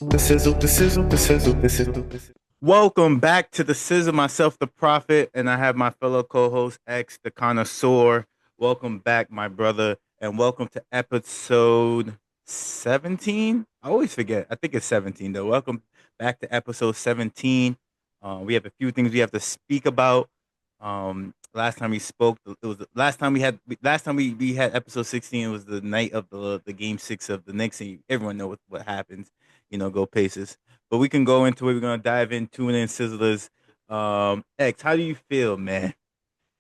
The sizzle, the sizzle, the sizzle, the sizzle, the sizzle. Welcome back to the Sizzle, myself, the Prophet, and I have my fellow co-host X, the Connoisseur. Welcome back, my brother, and welcome to episode 17. I always forget. I think it's 17 though. Welcome back to episode 17. We have a few things we have to speak about. Last time we spoke, it was the last time we had episode 16. It was the night of the game six of the Knicks, and everyone knows what happens. Go Pacers. But we can go into it. We're gonna dive in, tune in, Sizzlers. X, how do you feel, man?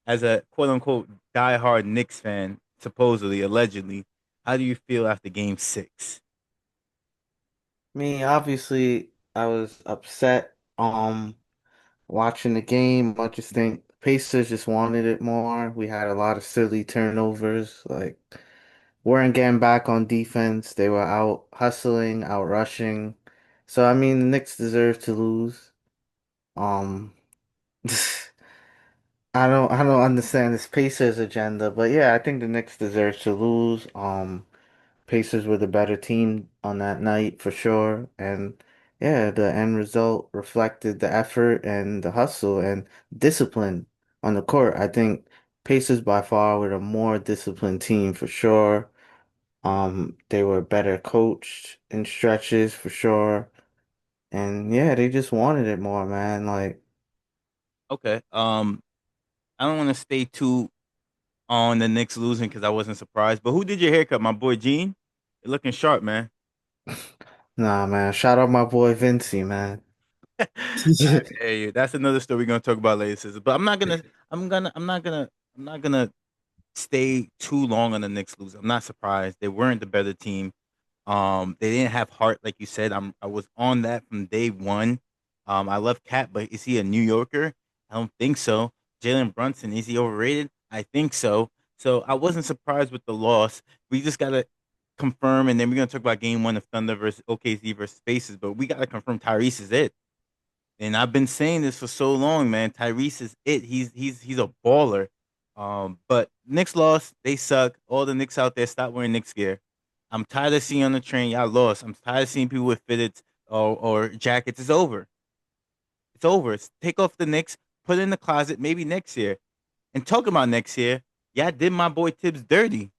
As a quote unquote diehard Knicks fan, supposedly, allegedly, how do you feel after game six? Me, obviously, I was upset watching the game. I just think Pacers just wanted it more. We had a lot of silly turnovers, like weren't getting back on defense. They were out hustling, out rushing. So I mean, the Knicks deserve to lose. Um I don't understand this Pacers agenda, but yeah, I think the Knicks deserve to lose. Pacers were the better team on that night for sure. And yeah, the end result reflected the effort and the hustle and discipline on the court. I think Pacers by far were the more disciplined team for sure. They were better coached in stretches for sure. And yeah, they just wanted it more, man. Like, Okay. I don't want to stay too on the Knicks losing because I wasn't surprised. But who did your haircut? My boy Gene? You're looking sharp, man. nah, man. Shout out my boy Vinci, man. I hear you. That's another story we're gonna talk about later, sisters. But I'm not gonna stay too long on the Knicks lose. I'm not surprised. They weren't the better team. They didn't have heart, like you said. I was on that from day one. I love Cat, but is he a New Yorker? I don't think so. Jalen Brunson, is he overrated? I think so. So I wasn't surprised with the loss. We just gotta confirm, and then we're gonna talk about game one of Thunder versus OKC versus Spaces. But we gotta confirm Tyrese is it. And I've been saying this for so long, man. Tyrese is it. He's a baller. But Knicks lost. They suck. All the Knicks out there, stop wearing Knicks gear. I'm tired of seeing on the train. Y'all lost. I'm tired of seeing people with fitted or jackets. It's over. It's over. Take off the Knicks, put it in the closet. Maybe next year. And talking about next year, yeah, I did my boy Tibbs dirty.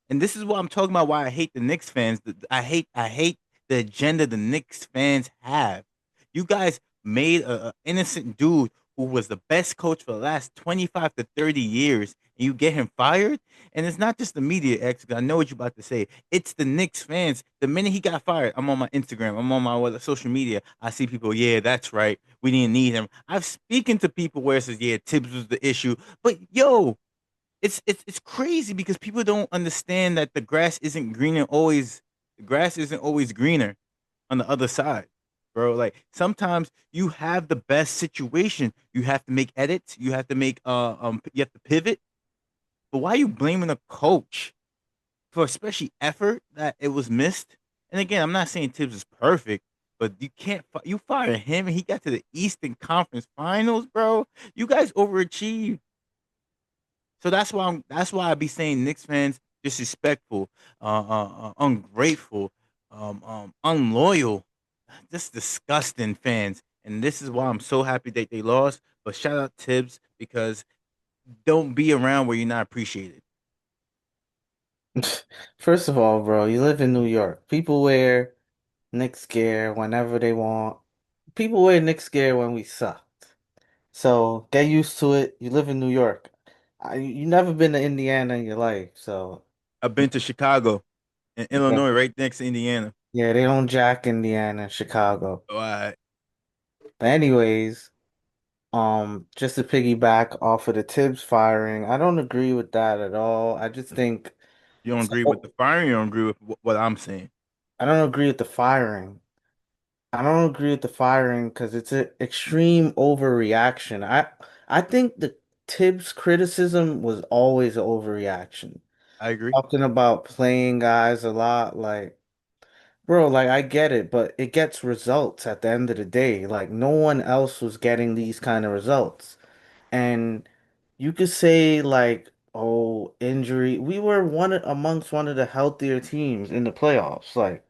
And this is what I'm talking about. Why I hate the Knicks fans. I hate the agenda the Knicks fans have. You guys made a innocent dude who was the best coach for the last 25 to 30 years, and you get him fired. And it's not just the media, X. 'Cause I know what you're about to say. It's the Knicks fans. The minute he got fired, I'm on my Instagram. I'm on my social media. I see people. Yeah, that's right. We didn't need him. I've speaking to people where it says, yeah, Tibbs was the issue. But yo, it's crazy because people don't understand that the grass isn't always greener on the other side, bro. Like sometimes you have the best situation, you have to make edits, you have to pivot. But why are you blaming a coach for especially effort that it was missed? And again, I'm not saying Tibbs is perfect, but you fire him and he got to the Eastern Conference Finals, bro. You guys overachieved. So that's why I be saying Knicks fans disrespectful, ungrateful, unloyal, just disgusting fans. And this is why I'm so happy that they lost. But shout out Tibbs because don't be around where you're not appreciated. First of all, bro, you live in New York. People wear Knicks gear whenever they want. People wear Knicks gear when we sucked. So get used to it. You live in New York. You never been to Indiana in your life, so I've been to Chicago and yeah, Illinois, right next to Indiana. yeah, they don't jack Indiana, Chicago. Oh, But anyways, just to piggyback off of the Tibbs firing, I don't agree with that at all. I just think you don't agree with the so. firing? You don't agree with what I'm saying? I don't agree with the firing. I don't agree with the firing because it's an extreme overreaction. I think the Tibbs criticism was always an overreaction. I agree. Talking about playing guys a lot, like, bro, like I get it, but it gets results at the end of the day. Like no one else was getting these kind of results. And you could say like, oh, injury. We were amongst one of the healthier teams in the playoffs. Like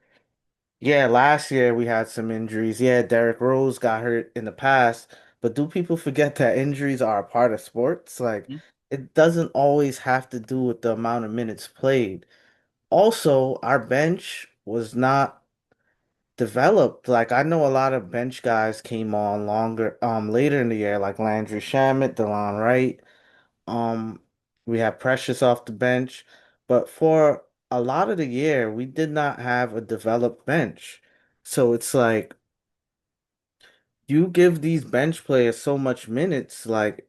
Yeah, last year we had some injuries. Yeah, Derrick Rose got hurt in the past, but do people forget that injuries are a part of sports? Like, Mhm. it doesn't always have to do with the amount of minutes played. Also, our bench was not developed. Like, I know a lot of bench guys came on later in the year, like Landry Shamet, DeLon Wright. Um, we had Precious off the bench, but for a lot of the year, we did not have a developed bench. So it's like you give these bench players so much minutes, like,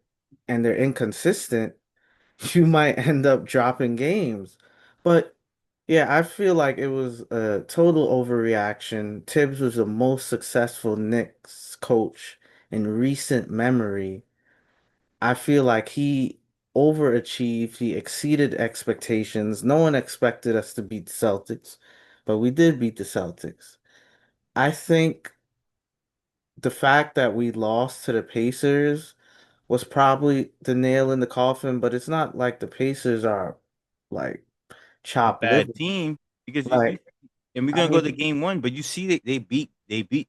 and they're inconsistent, you might end up dropping games. But yeah, I feel like it was a total overreaction. Tibbs was the most successful Knicks coach in recent memory. I feel like he overachieved, he exceeded expectations. No one expected us to beat the Celtics, but we did beat the Celtics. I think the fact that we lost to the Pacers was probably the nail in the coffin, but it's not like the Pacers are like A chopped bad liver. team because you Like, and we're I gonna go to mean, game one, but you see they beat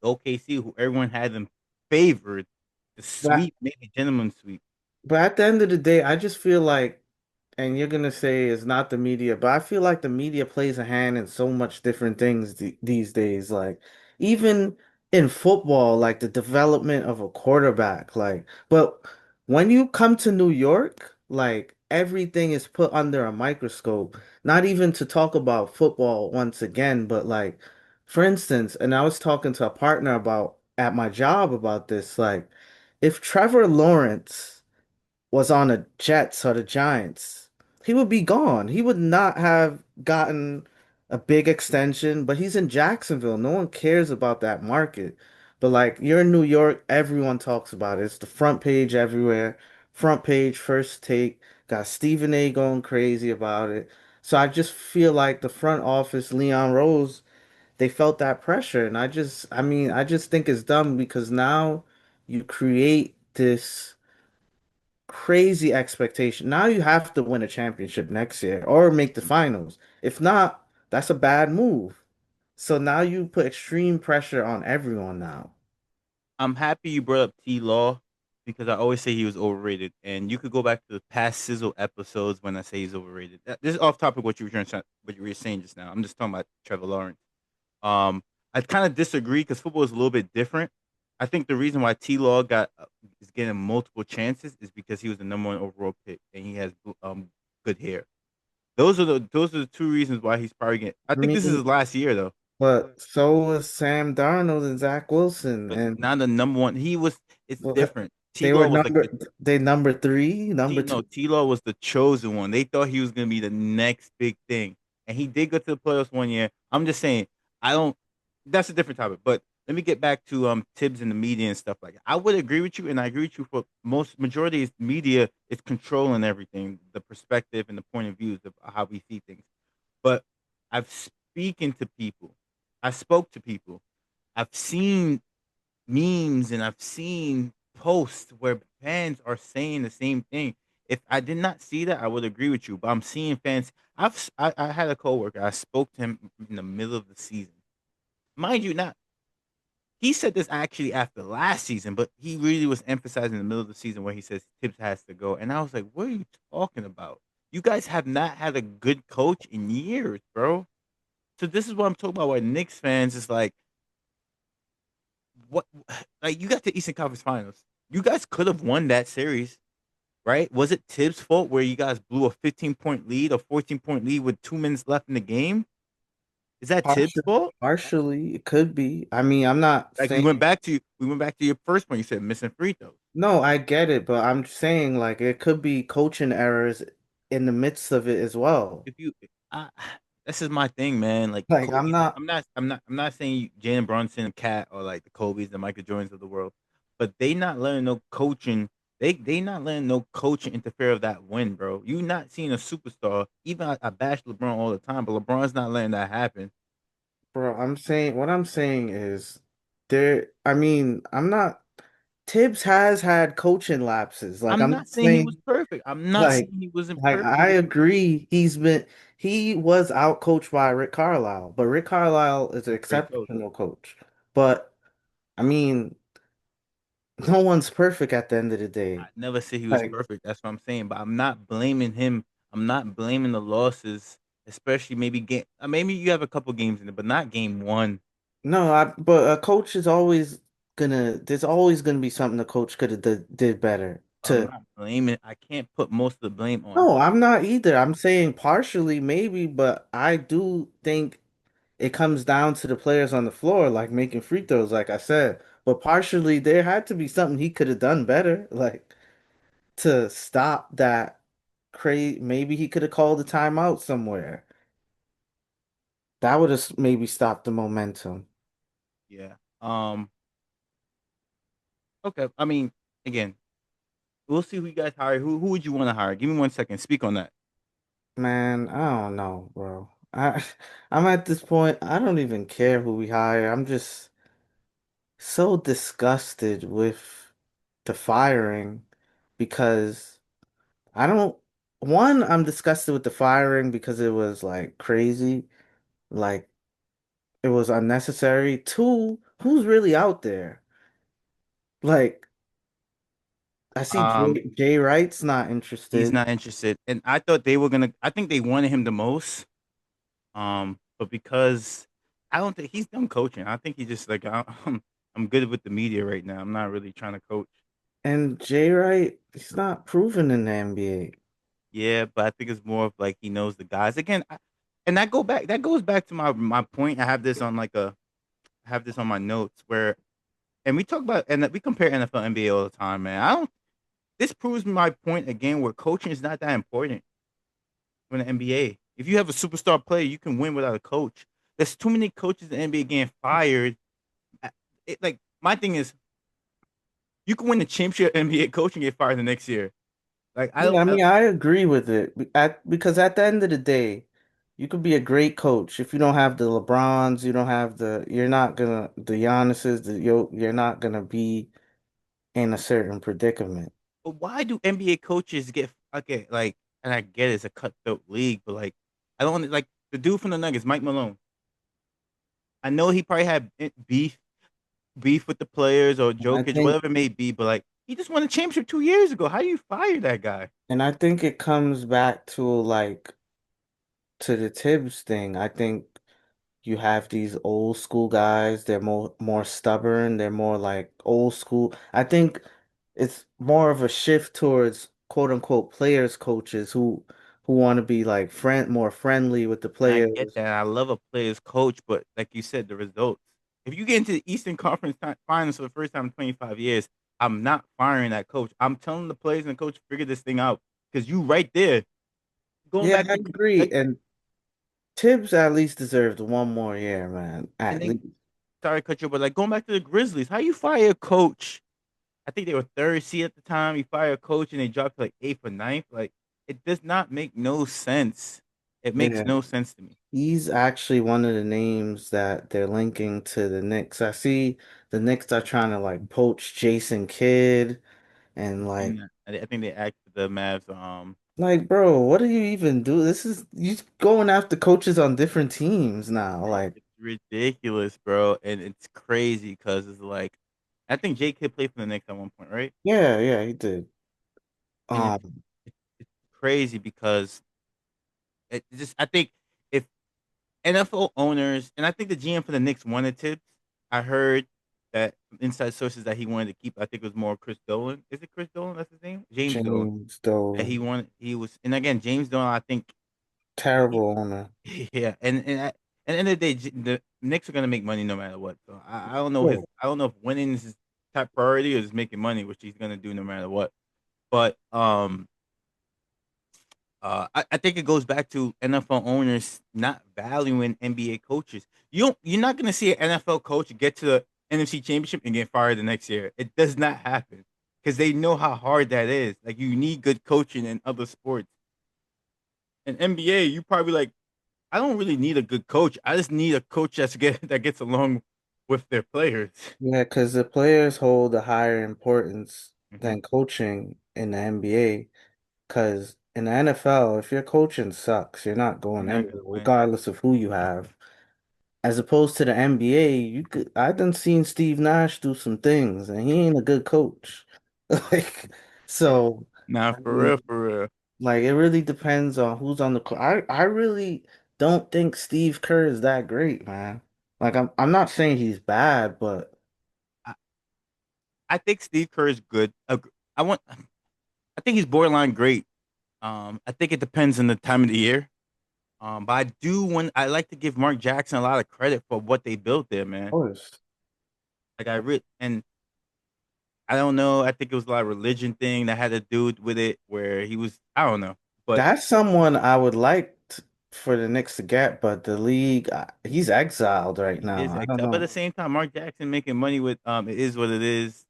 OKC, who everyone had them favored to but sweep, maybe gentlemen sweep. but at the end of the day, I just feel like, and you're gonna say it's not the media, but I feel like the media plays a hand in so much different things these days. Like even in football, like the development of a quarterback. But when you come to New York, like everything is put under a microscope. Not even to talk about football once again, but like, for instance, and I was talking to a partner about at my job about this, like if Trevor Lawrence was on the Jets or the Giants, he would be gone. He would not have gotten a big extension, but he's in Jacksonville. No one cares about that market. But like you're in New York, everyone talks about it. It's the front page everywhere. Front page, first take. Got Stephen A going crazy about it. So I just feel like the front office, Leon Rose, they felt that pressure. And I just think it's dumb because now you create this crazy expectation. Now you have to win a championship next year or make the finals. If not, that's a bad move. So now you put extreme pressure on everyone now. I'm happy you brought up T Law because I always say he was overrated, and you could go back to the past Sizzle episodes when I say he's overrated. This is off topic what you were saying just now. I'm just talking about Trevor Lawrence. Um, I kind of disagree because football is a little bit different. I think the reason why T Law got is getting multiple chances is because he was the number one overall pick and he has good hair. Those are the two reasons why he's probably getting. I I think this is mean, his last year though. but so was Sam Darnold and Zach Wilson, But and not the number one. He was. It's well, different. T they were Law was like number they number three, number No, two. T Law was the chosen one. They thought he was gonna be the next big thing, and he did go to the playoffs one year. I'm just saying, I don't. That's a different topic. But let me get back to Tibbs and the media and stuff like that. I would agree with you, and I agree with you for most majority is media is controlling everything, the perspective and the point of views of how we see things. But I've speaking to people, I spoke to people, I've seen memes and I've seen posts where fans are saying the same thing. If I did not see that, I would agree with you. But I'm seeing fans. I had a coworker. I spoke to him in the middle of the season. Mind you, not he said this actually after last season, but he really was emphasizing in the middle of the season where he says Tibbs has to go. And I was like, what are you talking about? You guys have not had a good coach in years, bro. So this is what I'm talking about. Where Knicks fans is like, what like you got the Eastern Conference Finals. You guys could have won that series, right? Was it Tibbs' fault where you guys blew a 15-point lead, a 14-point lead with 2 minutes left in the game? Is that Tibbs' Partially, fault? partially, it could be. I mean, I'm not Like saying we went back to your first point. You said missing free throws. no, I get it, but I'm saying like it could be coaching errors in the midst of it as well. If you, I, this is my thing, man. Like Like I'm Kobe, not, I'm not saying Jalen Brunson and Cat or like the Kobe's, the Michael Jordans of the world, but they not letting no coaching. They not letting no coaching interfere with that win, bro. You not seeing a superstar. Even I bash LeBron all the time, but LeBron's not letting that happen. bro. I'm saying what I'm saying is there. I mean, I'm not Tibbs has had coaching lapses. Like I'm I'm not not saying he was saying perfect. I'm not like saying he wasn't like perfect. I agree he was outcoached by Rick Carlisle, but Rick Carlisle is an Great coach. exceptional coach. But I mean, no one's perfect at the end of the I day. never said he was Like perfect. That's what I'm saying. But I'm not blaming him. I'm not blaming the losses, especially maybe game. Maybe you have a couple games in it, but not game one. no, but a coach is always there's always gonna be something the coach could have did better I'm to not blaming. I can't put most of the blame on No, him. I'm not either. I'm saying partially maybe, but I do think it comes down to the players on the floor, like making free throws, like I said. But partially, there had to be something he could have done better, like to stop that crazy. Maybe he could have called a timeout somewhere. That would have maybe stopped the momentum. Yeah. Okay. I mean, again, we'll see who you guys hire. Who would you want to hire? Give me 1 second. Speak on that. Man, I don't know, bro. I'm at this point, I don't even care who we hire. I'm just so disgusted with the firing because I don't one, I'm disgusted with the firing because it was like crazy, like it was unnecessary. Two, who's really out there? Like I see Um, Jay Wright's not he's interested. not interested, and I thought they were gonna. I think they wanted him the most. But because I don't think he's done coaching. I think he just like I'm good with the media right now. I'm not really trying to coach. And Jay Wright, he's not proven in the NBA. Yeah, but I think it's more of like he knows the guys again. And that goes back to my point. I have this on my notes where and we talk about and we compare NFL NBA all the time, man. I don't this proves my point again where coaching is not that important in the NBA. If you have a superstar player, you can win without a coach. There's too many coaches in the NBA getting fired. Like my thing is, you can win the championship NBA coach and get fired the next year. Like I Yeah, don't. I mean, I agree with it. Because at the end of the day, you could be a great coach if you don't have the LeBrons, you don't have you're not gonna the Giannis's, you're not gonna be in a certain predicament. But why do NBA coaches get okay? Like, and I get it's a cutthroat league, but like, I don't like the dude from the Nuggets, Mike Malone. I know he probably had beef with the players or And I Jokic, think whatever it may be, but like, he just won a championship 2 years ago. How do you fire that guy? and I think it comes back to like to the Tibbs thing. I think you have these old school guys, they're more stubborn, they're more like old school. I think it's more of a shift towards quote unquote players coaches who want to be like more friendly with the And I get players. that. I love a player's coach, but like you said, the results. If you get into the Eastern Conference Finals for the first time in 25 years, I'm not firing that coach. I'm telling the players and coach figure this thing out because you right there going Yeah, back I to agree. like And Tibbs at least deserved one more year, man. and At then least. sorry to cut you, but like going back to the Grizzlies, how you fire a coach? I think they were third seed at the time. You fire a coach and they dropped to like eighth or ninth. Like it does not make no sense. It makes Yeah. no sense to me. He's actually one of the names that they're linking to the Knicks. I see the Knicks are trying to like poach Jason Kidd and And I think they asked the Mavs. bro, what do you even do? This is you going after coaches on different teams now. Like It's ridiculous, bro, and it's crazy because it's like, I think J Kidd played for the Knicks at one point, right? yeah, yeah, he did. And Um it's crazy because it just I think if NFL owners and I think the GM for the Knicks wanted Tibbs. I heard that from inside sources that he wanted to keep. I think it was more Chris Dolan. Is it Chris Dolan? That's his name, James Dolan. James That Dolan, he was, and again James Dolan. I think he, terrible owner. yeah, at the end of the day, the Knicks are gonna make money no matter what. So I don't know Yeah. I don't know if winning is his top priority or is making money, which he's gonna do no matter what. But I think it goes back to NFL owners not valuing NBA coaches. You're not gonna see an NFL coach get to the NFC Championship and get fired the next year. It does not happen because they know how hard that is. Like you need good coaching in other sports. In NBA, you probably like I don't really need a good coach. I just need a coach that gets along with their players. Yeah, because the players hold a higher importance Hmm. than coaching in the NBA. Because in the NFL, if your coaching sucks, you're not You're going not anywhere, gonna win. regardless of who you have. As opposed to the NBA, I done seen Steve Nash do some things, and he ain't a good coach. Like, so Nah, I for real, mean, for real. like it really depends on who's on the court. I really don't think Steve Kerr is that great, man. Like I'm not saying he's bad, but I, I think Steve Kerr is good. I want. I think he's borderline great. I think it depends on the time of the year. But I do want. I like to give Mark Jackson a lot of credit for what they built there, of man. course. Like and I don't know. I think it was a lot of religion thing that had to do with it, where he was. I don't know, but That's someone I would like for the Knicks to get, but the league, he's exiled right he now. is I don't excited. But at the know. same time, Mark Jackson making money with it is what it is.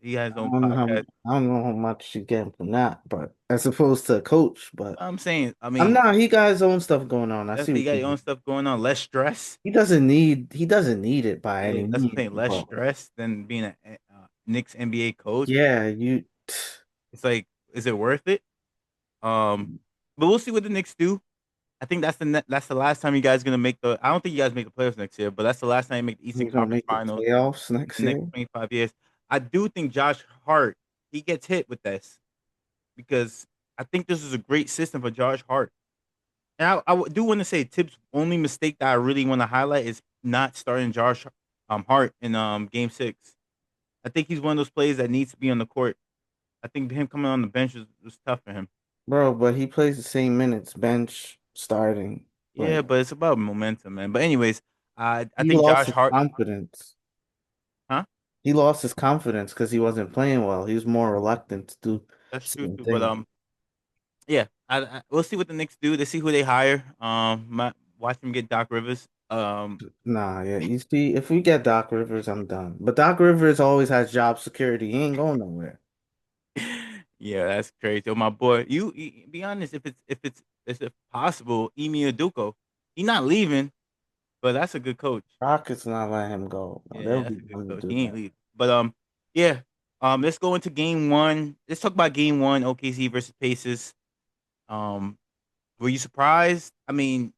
He has his own podcast. I don't know how much you get from that, but as opposed to a coach, but I'm saying, I I'm mean, not. He got his own stuff going on. I that's see you what got you your own mean. stuff going on, less stress. He doesn't need it by Yeah, any that's what I'm means, saying, less but stress than being a Knicks NBA coach. yeah, you It's like, is it worth it? Um, but we'll see what the Knicks do. I think that's the last time you guys gonna make the. I don't think you guys make the playoffs next year, but that's the last time you make the Eastern he's gonna Conference make the Finals playoffs in next the next year. 25 years. I do think Josh Hart he gets hit with this because I think this is a great system for Josh Hart. And do want to say Tibbs' only mistake that I really want to highlight is not starting Josh Hart in Game 6. I think he's one of those players that needs to be on the court. I think him coming on the bench was tough for him. Bro, but he plays the same minutes, bench, starting. Yeah, Like but it's about momentum, man. But anyways, I he think lost Josh his Hart, confidence. huh? He lost his confidence because he wasn't playing well. He was more reluctant to do That's true certain too. But things. yeah, we'll see what the Knicks do. They see who they hire. Watch them get Doc Rivers. Nah, yeah. You see, if we get Doc Rivers, I'm done. But Doc Rivers always has job security. He ain't going nowhere. Yeah, that's crazy. Oh, my boy, be honest. If it's possible, Emi Udoka, he not leaving, but that's a good coach. Rockets not letting him go. No, Yeah, they'll that's be a good dumb to coach. do He ain't that. leaving. But yeah. Let's go into game one. Let's talk about game one, OKC versus Pacers. Um, were you surprised? I mean,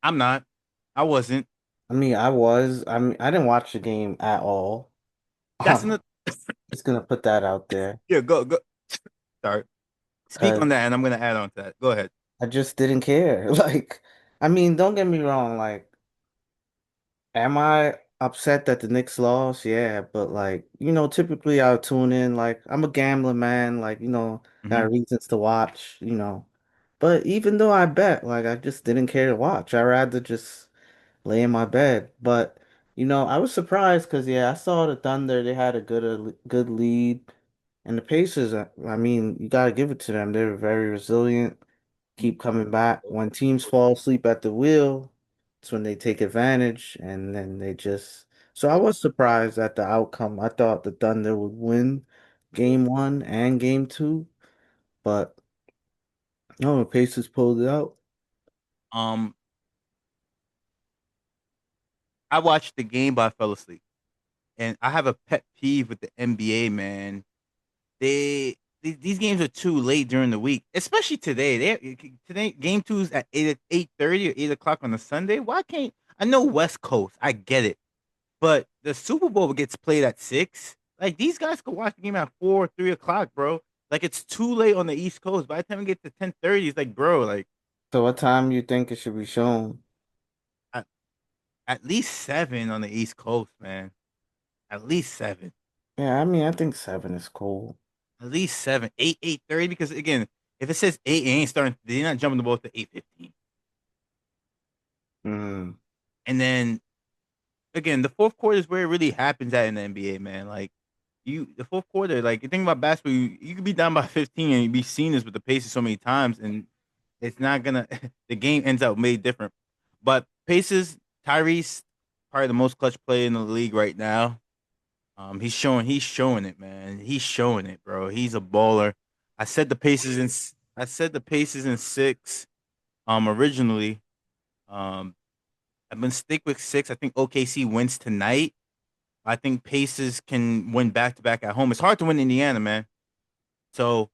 I'm not. I wasn't. I mean, I didn't watch the game at all. That's another. Just gonna put that out there Yeah, go. Sorry. Speak because on that, and I'm gonna add on to that. Go ahead. I just didn't care. Like, I mean, don't get me wrong. Like, am I upset that the Knicks lost? Yeah, but like, typically I'll tune in. Like, I'm a gambling man. Like, Hmm. got reasons to watch. But even though I bet, like, I just didn't care to watch. I'd rather just lay in my bed. But I was surprised because yeah, I saw the Thunder. They had a good lead, and the Pacers. I mean, you gotta give it to them. They're very resilient. Keep coming back. When teams fall asleep at the wheel, it's when they take advantage, and then they just. So I was surprised at the outcome. I thought the Thunder would win game one and game two, but no, the Pacers pulled it out. Um, I watched the game, but I fell asleep. And I have a pet peeve with the NBA, man. These games are too late during the week, especially today. Today game two's at 8:30 or 8 o'clock on a Sunday. Why can't I know West Coast? I get it, but the Super Bowl gets played at 6. Like these guys could watch the game at 4, 3 o'clock, bro. Like it's too late on the East Coast. By the time we get to 10:30, it's like, bro, like So what time you think it should be shown? at, at least 7 on the East Coast, man. At least 7. Yeah, I mean, I think seven is cool. At least 7, 8, 8:30. Because again, if it says 8, it ain't starting. They're not jumping the ball to 8:15. Mm. And then again, the fourth quarter is where it really happens at in the NBA, man. Like the fourth quarter, like you think about basketball, you could be down by 15 and you be seen this with the Pacers so many times, and it's not gonna. The game ends up made different. But Pacers, Tyrese, probably the most clutch player in the league right now. He's showing it, man. He's showing it, bro. He's a baller. I said the Pacers in, I said the Pacers in 6. Originally, um, I'm gonna stick with six. I think OKC wins tonight. I think Pacers can win back to back at home. It's hard to win Indiana, man. So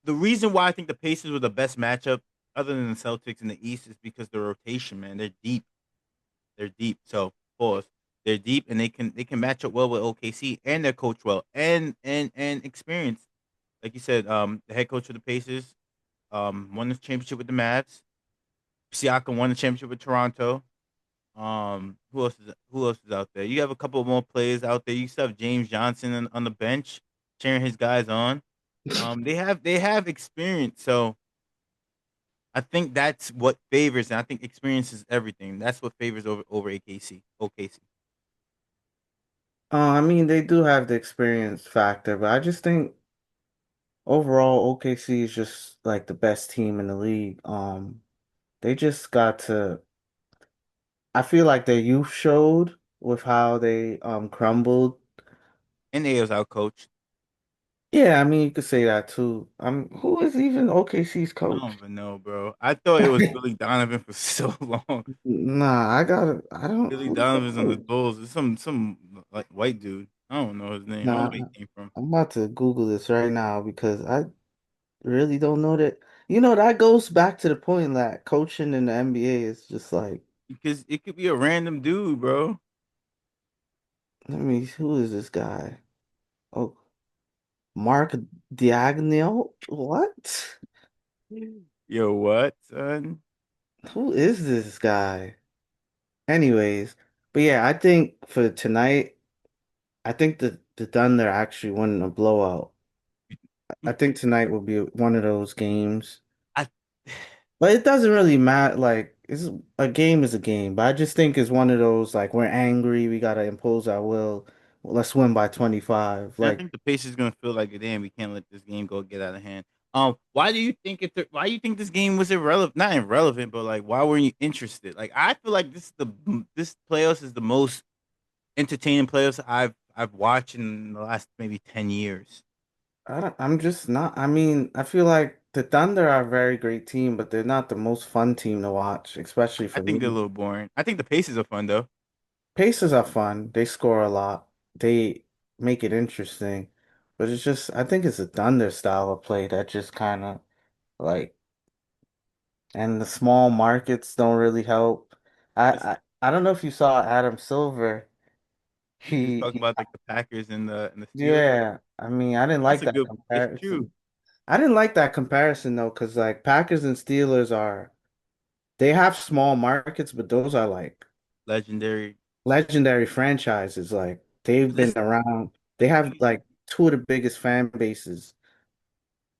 the reason why I think the Pacers were the best matchup, other than the Celtics in the East, is because the rotation, man. They're deep. They're deep. So pause. They're deep and they can match up well with OKC and their coach well and experience. Like you said, the head coach of the Pacers won the championship with the Mavs. Siakam won the championship with Toronto. Who else is out there? You have a couple more players out there. You still have James Johnson on the bench, cheering his guys on. They have experience, so I think that's what favors, and I think experience is everything. That's what favors over AKC. OKC. I mean, they do have the experience factor, but I just think overall OKC is just like the best team in the league. They just got to. I feel like their youth showed with how they crumbled. And they was out coached. Yeah, I mean you could say that too. Who is even OKC's I don't coach? even know, bro. I thought it was Billy Donovan for so long. Nah, I don't Billy who's the Donovan's on the coach? Bulls. It's some like white dude. I don't know his name. I don't know Nah, where he came from. I'm about to Google this right now because I really don't know that. That goes back to the point that coaching in the NBA is just like, Because it could be a random dude, bro. who is this guy? Oh, Mark Diagnio? What? Yo, what, son? Who is this guy? Anyways, but yeah, I think for tonight, I think the Thunder actually won a blowout. I think tonight will be one of those games. I But it doesn't really matter. Like, a game is a game. But I just think it's one of those like we're angry, we gotta impose our will. Let's win by 25. I Like, think the Pacers gonna feel like, damn, we can't let this game go get out of hand. Why do you think why do you think this game was irrelevant? Not irrelevant, but like, why weren't you interested? Like, I feel like this playoffs is the most entertaining playoffs I've watched in the last maybe 10 years. I'm just not. I mean, I feel like the Thunder are a very great team, but they're not the most fun team to watch, especially I for think they're a me. little boring. I think the Pacers are fun though. Pacers are fun. They score a lot. They make it interesting. But it's just, I think it's a Thunder style of play that just kind of like, and the small markets don't really help. I, Listen, I I don't know if you saw Adam Silver. he was He, talking he about like the Packers and the Steelers. yeah. I mean, I didn't That's like a that good. It's true. comparison. I didn't like that comparison though, because like Packers and Steelers are they have small markets, but those are like Legendary. legendary franchises. Like they've been Listen, around. They the have thing is, like two of the biggest fan bases.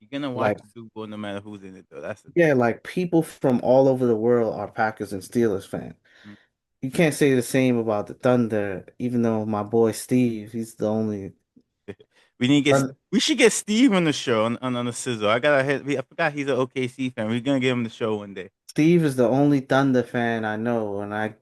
you're gonna watch Like, the Super Bowl no matter who's in it though. That's the yeah, thing. like people from all over the world are Packers and Steelers fans. Mm. You can't say the same about the Thunder, even though my boy Steve, he's the only. We need to get. Thun- We should get Steve on the show on the Sizzle. I gotta hit. I forgot he's an OKC fan. We're gonna get him the show one day. Steve is the only Thunder fan I know, and I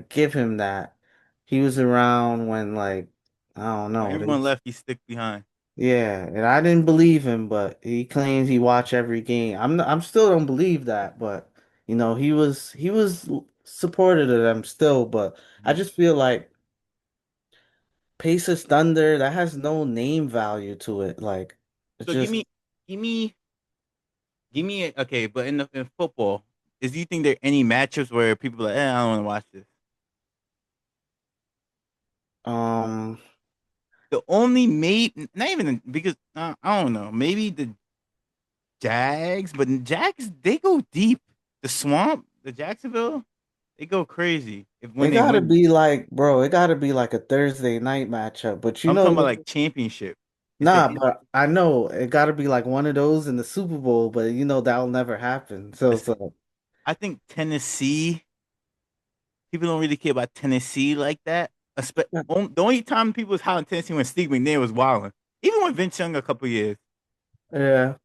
give him that. He was around when like I don't When know. everyone left, he stick behind. Yeah, and I didn't believe him, but he claims he watched every game. I'm still don't believe that, but he was supportive of them still, but I Mhm. just feel like Pacers Thunder that has no name value to it. Like it's So give just me, give me, give me. Okay, but in football, do you think there any matchups where people are like, I don't want to watch this? um The only maybe not even because I don't know. Maybe the Jags, but the Jags they go deep. The swamp, the Jacksonville, they go crazy if when it they gotta win. be like, bro, it gotta be like a Thursday night matchup. But I'm talking about like championship. Is there nah, any? but I know it gotta be like one of those in the Super Bowl, but that'll never happen. So it's Listen, like, I think Tennessee. People don't really care about Tennessee like that. The only time people was hot on Tennessee when Steve McNair was wilding. Even with Vince Young a couple years. yeah.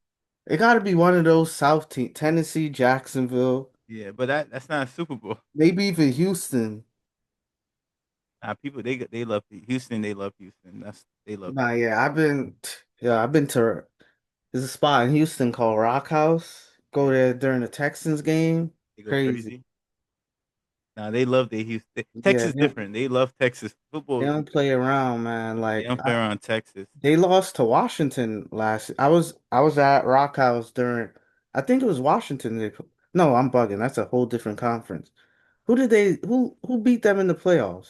It got to be one of those South team, Tennessee, Jacksonville, Yeah, but that's not a Super Bowl. maybe even Houston. People they love Houston. They love Houston. They love Nah, yeah, I've been to. There's a spot in Houston called Rock House. Go yeah. there during the Texans game. They go Crazy. crazy. Nah, they love their Houston. Yeah, Texas different. They love Texas they football. don't play around, man. They don't play around Texas. They lost to Washington last. I was at Rock House during. I think it was Washington. No, I'm bugging. That's a whole different conference. Who beat them in the playoffs?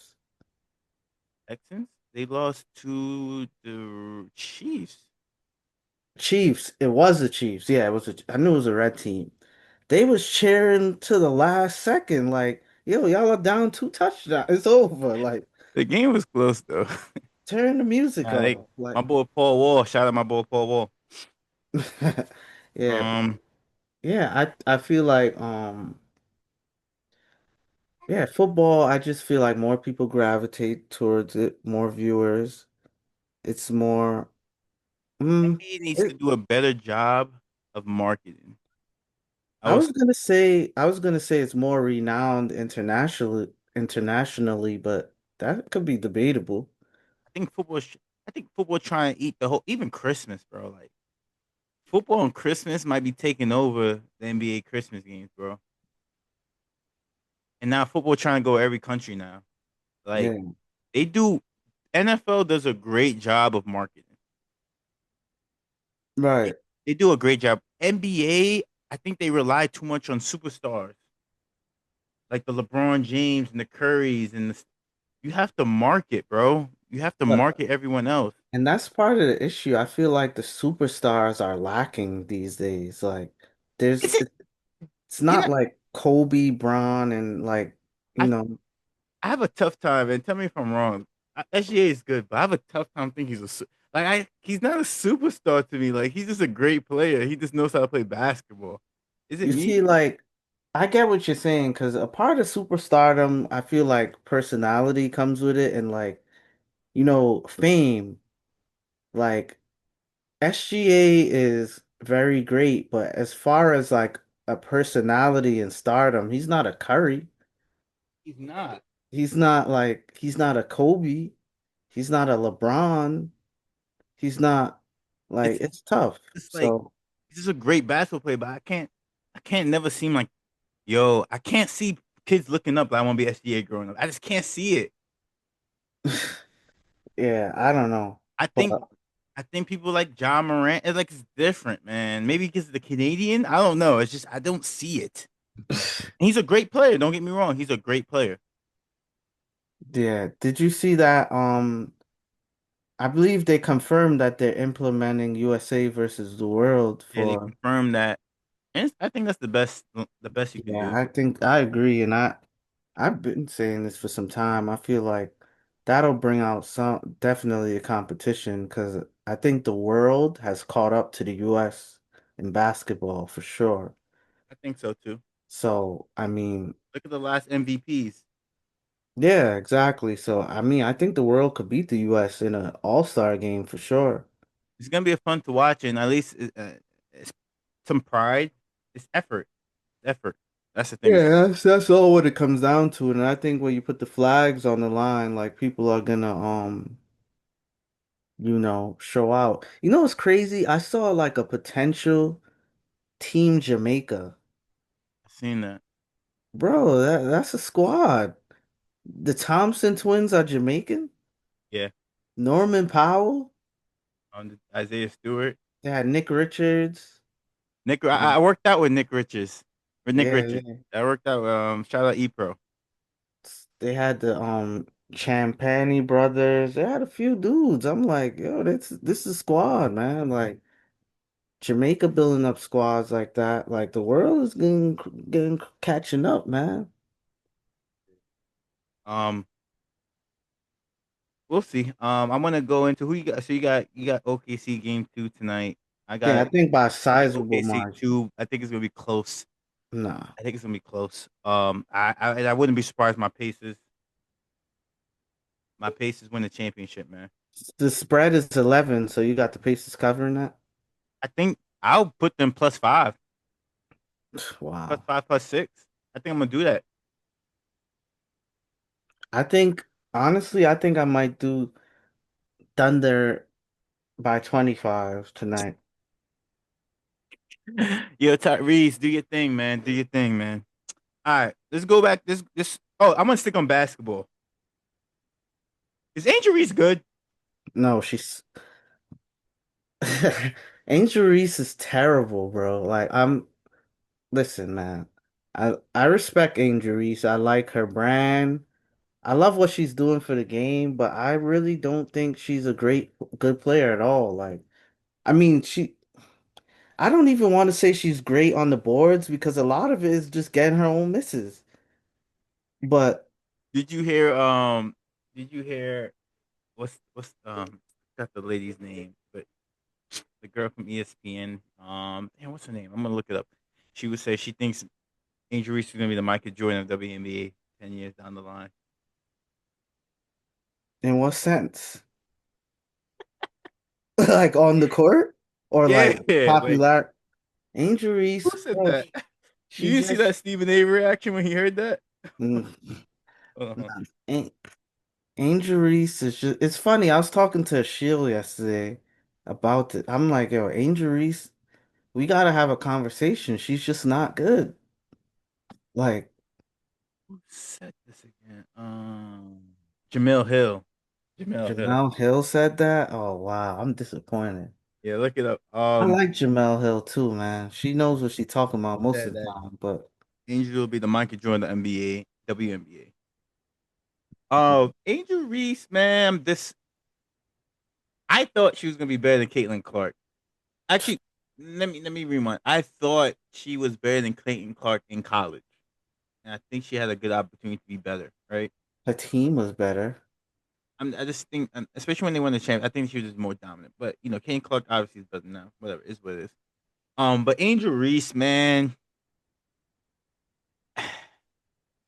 Texans. They lost to the Chiefs. Chiefs. It was the Chiefs. Yeah, it was. I knew it was a red team. They was cheering to the last second, like, yo, y'all are down two touchdowns. It's over. Like, The game was close though. turn the music Nah, they off. Like, my boy Paul Wall. Shout out my boy Paul Wall. yeah, Um, yeah. I feel like yeah, football. I just feel like more people gravitate towards it. More viewers. It's more. NBA needs to It, do a better job of marketing. I I was was gonna say. I was gonna say it's more renowned internationally, but that could be debatable. I think football. I think football trying to eat the whole even Christmas, bro. Like football on Christmas might be taking over the NBA Christmas games, bro. And now football trying to go every country now. Like Yeah, they do. NFL does a great job of marketing. They, right. they do a great job. NBA, I think they rely too much on superstars like the LeBron James and the Currys and you have to market, bro. You have to But market everyone else. and that's part of the issue. I feel like the superstars are lacking these days. Like, Is it? it's You not know, like Kobe, Bron, and like you I know. I have a tough time, and tell me if I'm wrong. SGA is good, but I have a tough time thinking he's not a superstar to me. Like he's just a great player. He just knows how to play basketball. Is it You me? see, like, I get what you're saying because a part of superstardom, I feel like personality comes with it and, like, fame. Like, SGA is very great, but as far as like a personality and stardom, he's not a Curry. He's not. He's not a Kobe. He's not a LeBron. He's not like It's it's tough. just like So he's just a great basketball player, but I can't never seem like yo. I can't see kids looking up. Like, I want to be SGA growing up. I just can't see it. yeah, I don't know. I think But I think people like John Morant. It's different, man. Maybe because the Canadian. I don't know. It's just I don't see it. He's a great player. Don't get me wrong. He's a great player. yeah, did you see that? I believe they confirmed that they're implementing USA versus the world Yeah, they for, confirmed that, and I think that's the best you can yeah, do. I think I agree. And I've been saying this for some time. I feel like that'll bring out some definitely a competition because I think the world has caught up to the US in basketball for sure. I think so too. So, I mean, Look at the last MVPs. yeah, exactly. So, I mean, I think the world could beat the US in an all-star game for sure. It's gonna be a fun to watch, and at least it's some pride. It's effort. Effort. That's the thing. Yeah, that's all what it comes down to. And I think when you put the flags on the line, like people are gonna show out. You know what's crazy? I saw like a potential Team Jamaica. I've seen that. Bro, that's a squad. The Thompson twins are Jamaican. Yeah. Norman Powell. On Isaiah Stewart. They had Nick Richards. Nick. Um, I worked out with Nick Richards. With Nick yeah, Richards. yeah. I worked out. Shout out Epro. They had the Champagny brothers. They had a few dudes. I'm like, yo, this is squad, man. Like Jamaica building up squads like that. Like the world is getting catching up, man. Um, we'll see. I'm gonna go into who you got. So you got OKC game 2 tonight. Yeah, I think by a I got sizable OKC margin. 2. I think it's gonna be close. Nah. I think it's gonna be close. I wouldn't be surprised my Pacers win the championship, man. The spread is 11, so you got the Pacers covering that? I think I'll put them +5, Wow. +6. I think I'm gonna do that. I think honestly, I think I might do Thunder by 25 tonight. Yo, Tyrese, do your thing, man. Do your thing, man. All right, let's go back. This. Oh, I'm gonna stick on basketball. Is Angel Reese good? No, she's Angel Reese is terrible, bro. Like I'm listen, man. I respect Angel Reese. I like her brand. I love what she's doing for the game, but I really don't think she's a good player at all. Like, I mean, I don't even want to say she's great on the boards because a lot of it is just getting her own misses. But Did you hear? Did you hear? What's got the lady's name? But the girl from ESPN. Damn, what's her name? I'm gonna look it up. She would say she thinks Angel Reese is gonna be the Michael Jordan of WNBA 10 years down the line. in what sense? Like on the court or Yeah, like wait. popular? Angel Reese, Who said bro, that? she You didn't see that just Stephen A. reaction when he heard that? mm, Uh-huh. nah, Angel Reese is just, it's funny. I was talking to Sheil yesterday about it. I'm like, yo, Angel Reese, we gotta have a conversation. She's just not good. Like, Who said this again? Jamel Hill. Jamel Hill. Jamel Hill said that. Oh, wow. I'm disappointed. Yeah, look it up. I like Jamel Hill too, man. She knows what she's talking about most Said of the that time, but Angel will be the Michael Jordan of the NBA, WNBA. Angel Reese, man, this I thought she was gonna be better than Caitlin Clark. Actually, let me rewind. I thought she was better than Caitlin Clark in college, and I think she had a good opportunity to be better. Right? her team was better. I just think, especially when they won the champ, I think she was just more dominant. But Caitlin Clark obviously is better now. Whatever, is what it is. But Angel Reese, man,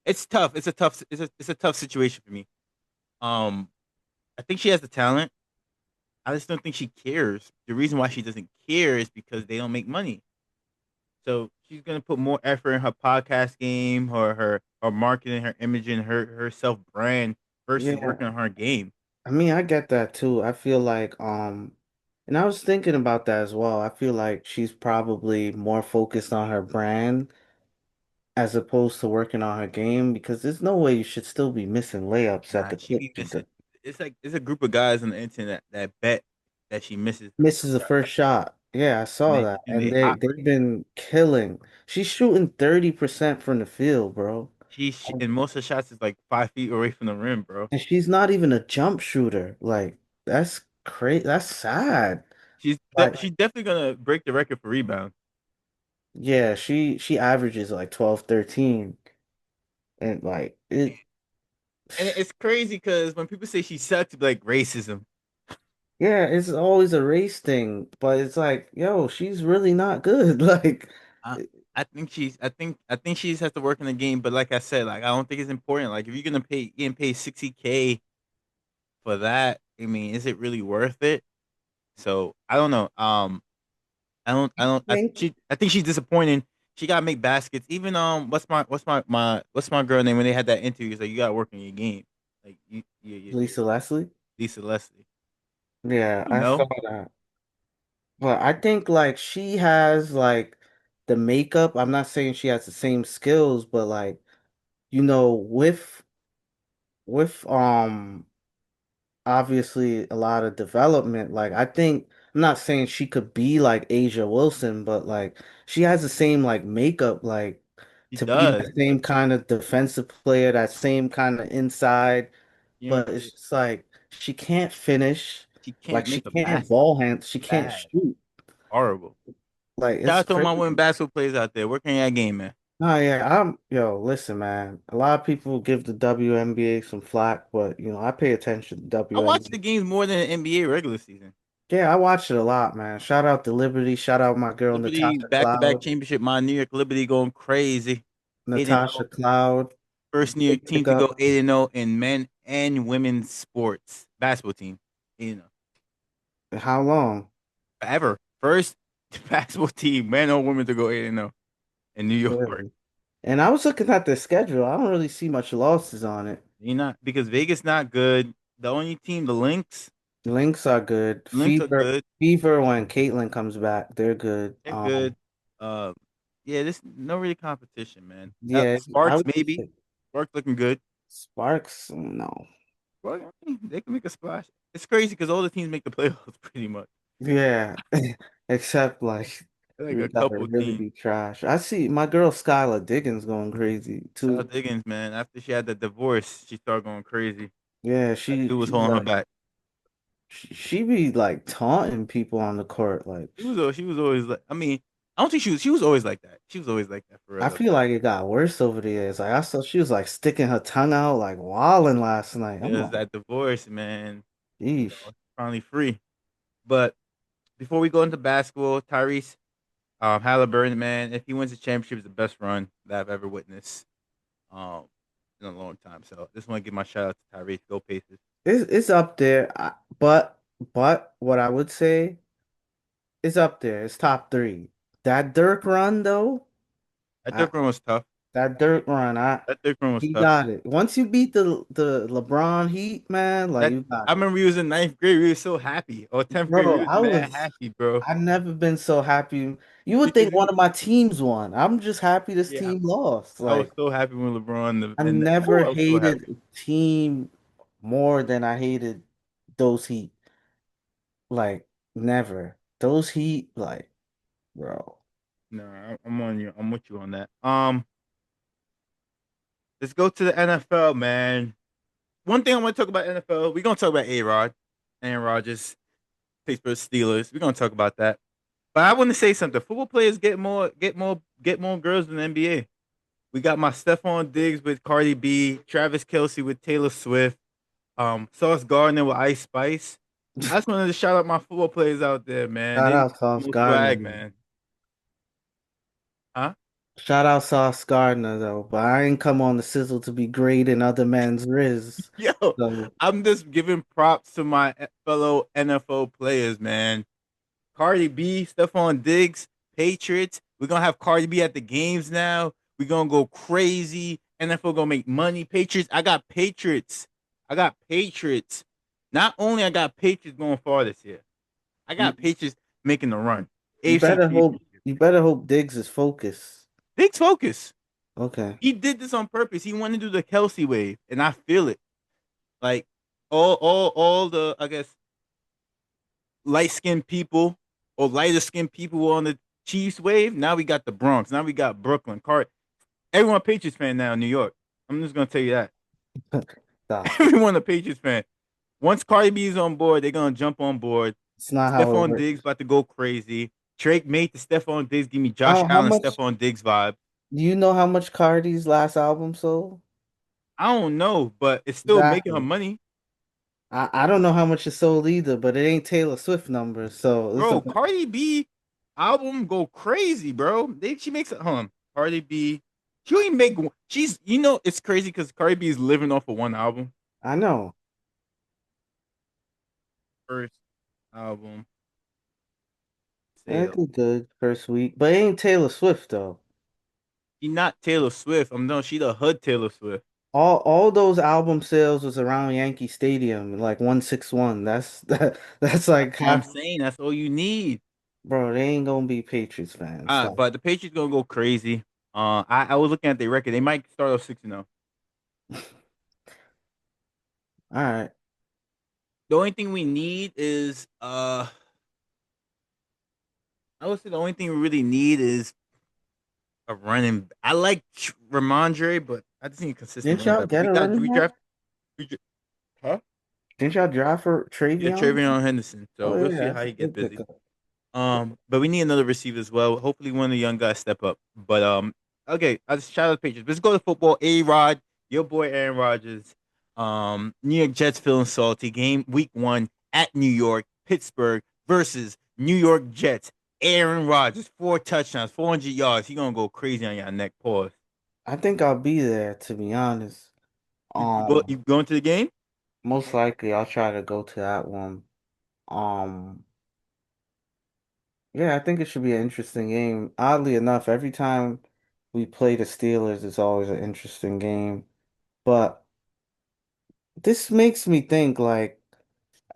it's tough. It's a tough situation for me. Um, I think she has the talent. I just don't think she cares. The reason why she doesn't care is because they don't make money. So she's gonna put more effort in her podcast game, her marketing, her image, and her self brand versus Yeah, working on her game. I mean, I get that too. I feel like, and I was thinking about that as well. I feel like she's probably more focused on her brand as opposed to working on her game because there's no way you should still be missing layups at Nah, the she clip. be missing. It's like it's a group of guys on the internet that bet that she misses the Misses first the shot, first shot. Yeah, I and saw they that. and And they hot for they've it. been killing. She's shooting 30% from the field, bro. And most of the shots is like 5 feet away from the rim, bro. And she's not even a jump shooter. Like, that's crazy. That's sad. Like, She's definitely gonna break the record for rebound. yeah, she averages like 12, 13. And like it And it's crazy because when people say she sucks, it's like racism. yeah, it's always a race thing, but it's like, yo, she's really not good. Like I, I think she just has to work in the game. But like I said, like I don't think it's important. Like if you're gonna pay getting paid 60K for that, I mean, is it really worth it? So I don't know. think I think she's disappointing. She gotta make baskets. Even what's my girl name when they had that interview? It's like you gotta work on your game. Like Lisa Leslie. Lisa Leslie. Yeah, You I saw know, that. But I think like she has like the makeup. I'm not saying she has the same skills, but like, with obviously a lot of development. Like I think I'm not saying she could be like Asia Wilson, but like she has the same like makeup, like she to be does. that same kind of defensive player, that same kind of inside. You But know, it's just like she can't finish, she like can't she make a can't basket. ball hand, she can't Bad, shoot. horrible. Like Shout it's out to all my women crazy. basketball players out there working that game, man. Oh yeah, listen, man. A lot of people give the WNBA some flack, but I pay attention to I watch WNBA. the games more than the NBA regular season. Yeah, I watch it a lot, man. Shout out to Liberty. Shout out my girl Liberty Natasha back to back Cloud. championship. My New York Liberty going crazy. 8-0. Natasha Cloud. First New York team Pick to go up 8-0 in men and women's sports basketball team. 8-0 how long? ever. First basketball team, men or women, to go 8-0 in New York. Really? And I was looking at the schedule. I don't really see much losses on it. You know, because Vegas not good. The only team, the Links are good. Lynx are good. Fever when Caitlyn comes back, they're good. They're good. Yeah, this no really competition, man. Yeah, I Sparks would just maybe. say. Sparks looking good. Sparks, no. Well, I mean, they can make a splash. It's crazy because all the teams make the playoffs pretty much. Yeah, except like Like we a gotta couple really teams. be trash. I see my girl Skylar Diggins going crazy Charles too. Diggins, man, after she had the divorce, she started going crazy. Yeah, That dude was she's holding her like back. she be like taunting people on the court. Like She was always like. I mean, I don't think she was always like that. She was always like that for real I though. feel like it got worse over the years. Like I saw she was like sticking her tongue out, like wilding last night. I'm There's like, that divorce, man. yeesh. Finally free. But before we go into basketball, Tyrese Halliburton, man, if he wins the championship, is the best run that I've ever witnessed um, in a long time. So I just want to give my shout out to Tyrese. Go Pacers. It's up there. But what I would say is up there. It's top three. That Dirk run though, That I third run was tough. that Dirk run, I That third run was he tough. got it. Once you beat the LeBron Heat, man, like That you got I it. remember we was in ninth grade. We were so happy. Or 10th grade, we Bro, was mad happy, bro. I've never been so happy. You would Because think one of my teams won. I'm just happy this yeah, team lost. I was Like so happy when LeBron I and never oh, I was so hated happy. a team more than I hated those Heat. Like never. Those Heat, like, bro. No, I'm on you. I'm with you on that. Let's go to the NFL, man. One thing I want to talk about NFL. We're gonna talk about A-Rod, Aaron Rodgers, Pittsburgh Steelers. We're gonna talk about that. But I want to say something. Football players get more girls than the NBA. We got my Stephon Diggs with Cardi B, Travis Kelsey with Taylor Swift, Sauce Gardner with Ice Spice. I just wanted to shout out my football players out there, man. Shout They out Sauce no Gardner. swag, man. Huh? Shout out Sauce Gardner though, but I ain't come on the sizzle to be great in other men's riz. Yo, So I'm just giving props to my fellow NFL players, man. Cardi B, Stephon Diggs, Patriots. We're gonna have Cardi B at the games now. We're gonna go crazy. NFL gonna make money. Patriots. I got Patriots. I got Patriots. Not only I got Patriots going far this year, I you got Patriots making the run. you AFC better hope Championship. you better hope Diggs is focused. Big focus. Okay. He did this on purpose. He wanted to do the Kelsey wave, and I feel it. Like all the I guess light skinned people or lighter skinned people were on the Chiefs wave. Now we got the Bronx. Now we got Brooklyn. Everyone a Patriots fan now in New York. I'm just gonna tell you that. Stop. Everyone a Patriots fan. Once Cardi B is on board, they're gonna jump on board. It's not how it Stephon Diggs works. about to go crazy. Drake made the Stephon Diggs give me Josh How Allen, much Stephon Diggs vibe. do you know how much Cardi's last album sold? I don't know, but it's still making her Exactly. money, I don't know how much it sold either, but it ain't Taylor Swift numbers, so it's a bro. Cardi B album go crazy, bro. She makes it. Cardi B. She only make. It's crazy because Cardi B is living off of one album. I know. First album It sale. did good first week, but it ain't Taylor Swift though. She not Taylor Swift. I'm no. She the hood Taylor Swift. All those album sales was around Yankee Stadium, like 161. That's That's like what I'm half, saying. That's all you need. bro, they ain't gonna be Patriots fans. Like, But the Patriots gonna go crazy. I was looking at their record. They might start off 6-0. all right. The only thing we need is I would say the only thing we really need is a running. I like Ramondre, but I just need a consistent Didn't running y'all back. But get we a got running we back? draft. We, dra- huh? Didn't y'all draft for Yeah, Travion? Travion Henderson. So Oh we'll yeah, see that's how a he gets good busy. pickup. But we need another receiver as well. Hopefully, one of the young guys step up. But okay. I just shout out the Patriots. Let's go to football. A-Rod, your boy Aaron Rodgers. New York Jets feeling salty. Game week 1 at New York, Pittsburgh versus New York Jets. Aaron Rodgers, 4 touchdowns, 400 yards. He gonna go crazy on your neck. Pause. I think I'll be there to be honest. You going to the game? Most likely I'll try to go to that one. Um, yeah, I think it should be an interesting game. Oddly enough, every time we play the Steelers, it's always an interesting game. But this makes me think like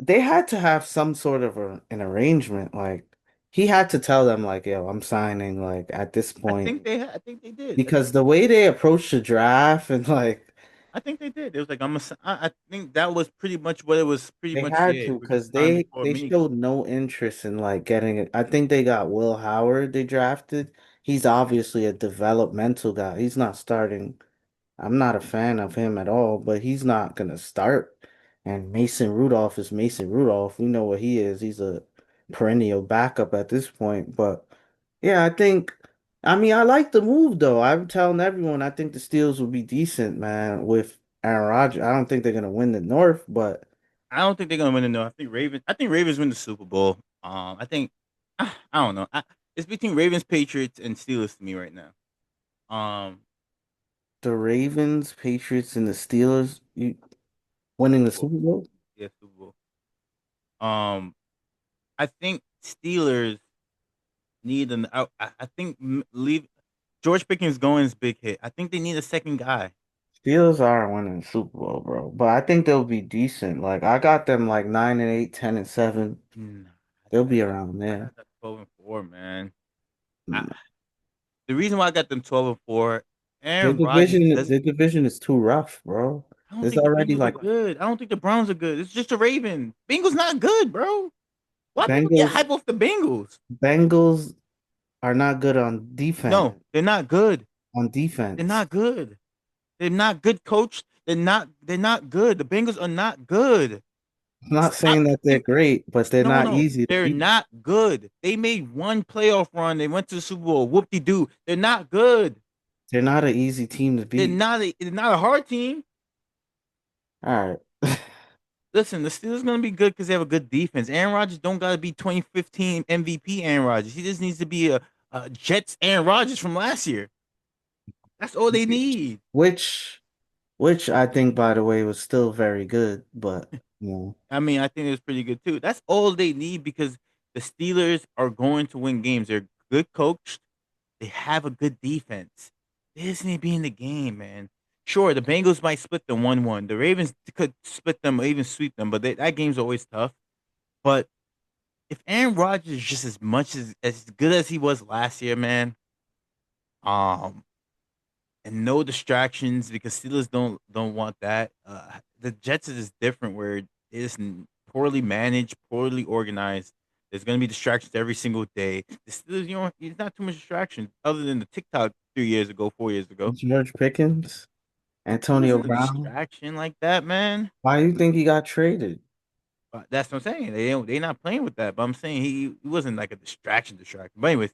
they had to have some sort of an arrangement. Like he had to tell them like, yo, I'm signing like at this point I think they did. because the way they approached the draft and like I think they did. It was like I think that was pretty much what it was. Pretty They much, had yeah. to We're just because time they before they mini. showed no interest in like getting it. I think they got Will Howard they drafted. He's obviously a developmental guy. He's not starting. I'm not a fan of him at all, but he's not gonna start. And Mason Rudolph is Mason Rudolph. We know what he is. He's a perennial backup at this point. But yeah, I mean I like the move though. I'm telling everyone I think the Steelers will be decent, man, with Aaron Rodgers. I don't think they're gonna win the North, but I don't think they're gonna win it. No, I think Ravens. I think Ravens win the Super Bowl. I think I don't know. It's between Ravens, Patriots, and Steelers to me right now. Um, the Ravens, Patriots, and the Steelers winning Super the Bowl. Super Bowl. Yeah, Super Bowl. I think Steelers need an out. I think leave George Pickens going is big hit. I think they need a second guy. Steelers are winning the Super Bowl, bro. But I think they'll be decent. Like I got them like 9-8, 10-7. Nah, They'll be around I there. got that 12-4, man. I, Mm. the reason why I got them 12-4, Their Aaron Rodgers division, does. their division is too rough, bro. I don't There's think the already Bengals are like good. I don't think the Browns are good. It's just a Raven. Bengals not good, bro. Why people get Bengals. hype off the Bengals? Bengals are not good on defense. No, they're not good. On They're defense, not good. They're not good coached. They're not good. The Bengals are not good. I'm not Stop. saying that they're great, but they're No, not no, easy to they're beat. not good. They made one playoff run. They went to the Super Bowl. Whoop de doo. They're not good. They're not an easy team to beat. They're not a hard team. All right. Listen, the Steelers gonna be good because they have a good defense. Aaron Rodgers don't gotta be 2015 MVP Aaron Rodgers. He just needs to be a Jets Aaron Rodgers from last year. That's all they need. Which which I think by the way was still very good, but you know, I mean, I think it was pretty good too. That's all they need because the Steelers are going to win games. They're good coached. They have a good defense. They just need to be in the game, man. Sure, the Bengals might split them 1-1. The Ravens could split them or even sweep them, but that game's always tough. But if Aaron Rodgers is just as good as he was last year, man, um, and no distractions because Steelers don't want that. The Jets is just different where it is poorly managed, poorly organized. There's gonna be distractions every single day. The Steelers, it's not too much distraction other than the TikTok 3 years ago, 4 years ago. George Pickens, It Antonio wasn't a Brown. distraction like that, man. Why do you think he got traded? But that's what I'm saying. They not playing with that. But I'm saying he wasn't like a distraction. But anyways,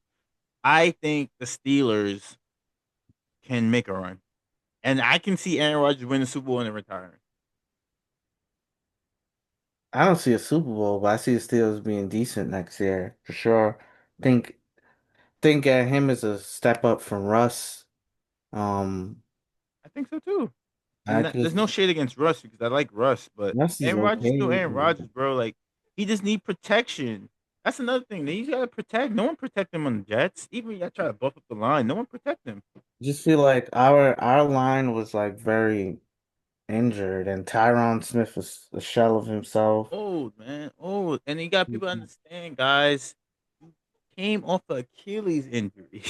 I think the Steelers can make a run. And I can see Aaron Rodgers win the Super Bowl and then retiring. I don't see a Super Bowl, but I see the Steelers being decent next year for sure. Think think him as a step up from Russ. Um, I think so too. I And there's no just shade against Russ because I like Russ, but Russ is Aaron Rodgers still okay. Aaron Rodgers, bro. Like he just need protection. That's another thing. They gotta protect. No one protect him on the Jets. Even when y'all try to buff up the line, no one protect him. Just feel like our line was like very injured, and Tyron Smith was a shell of himself. Old man, old, and you got people understand, guys. You came off a Achilles injury.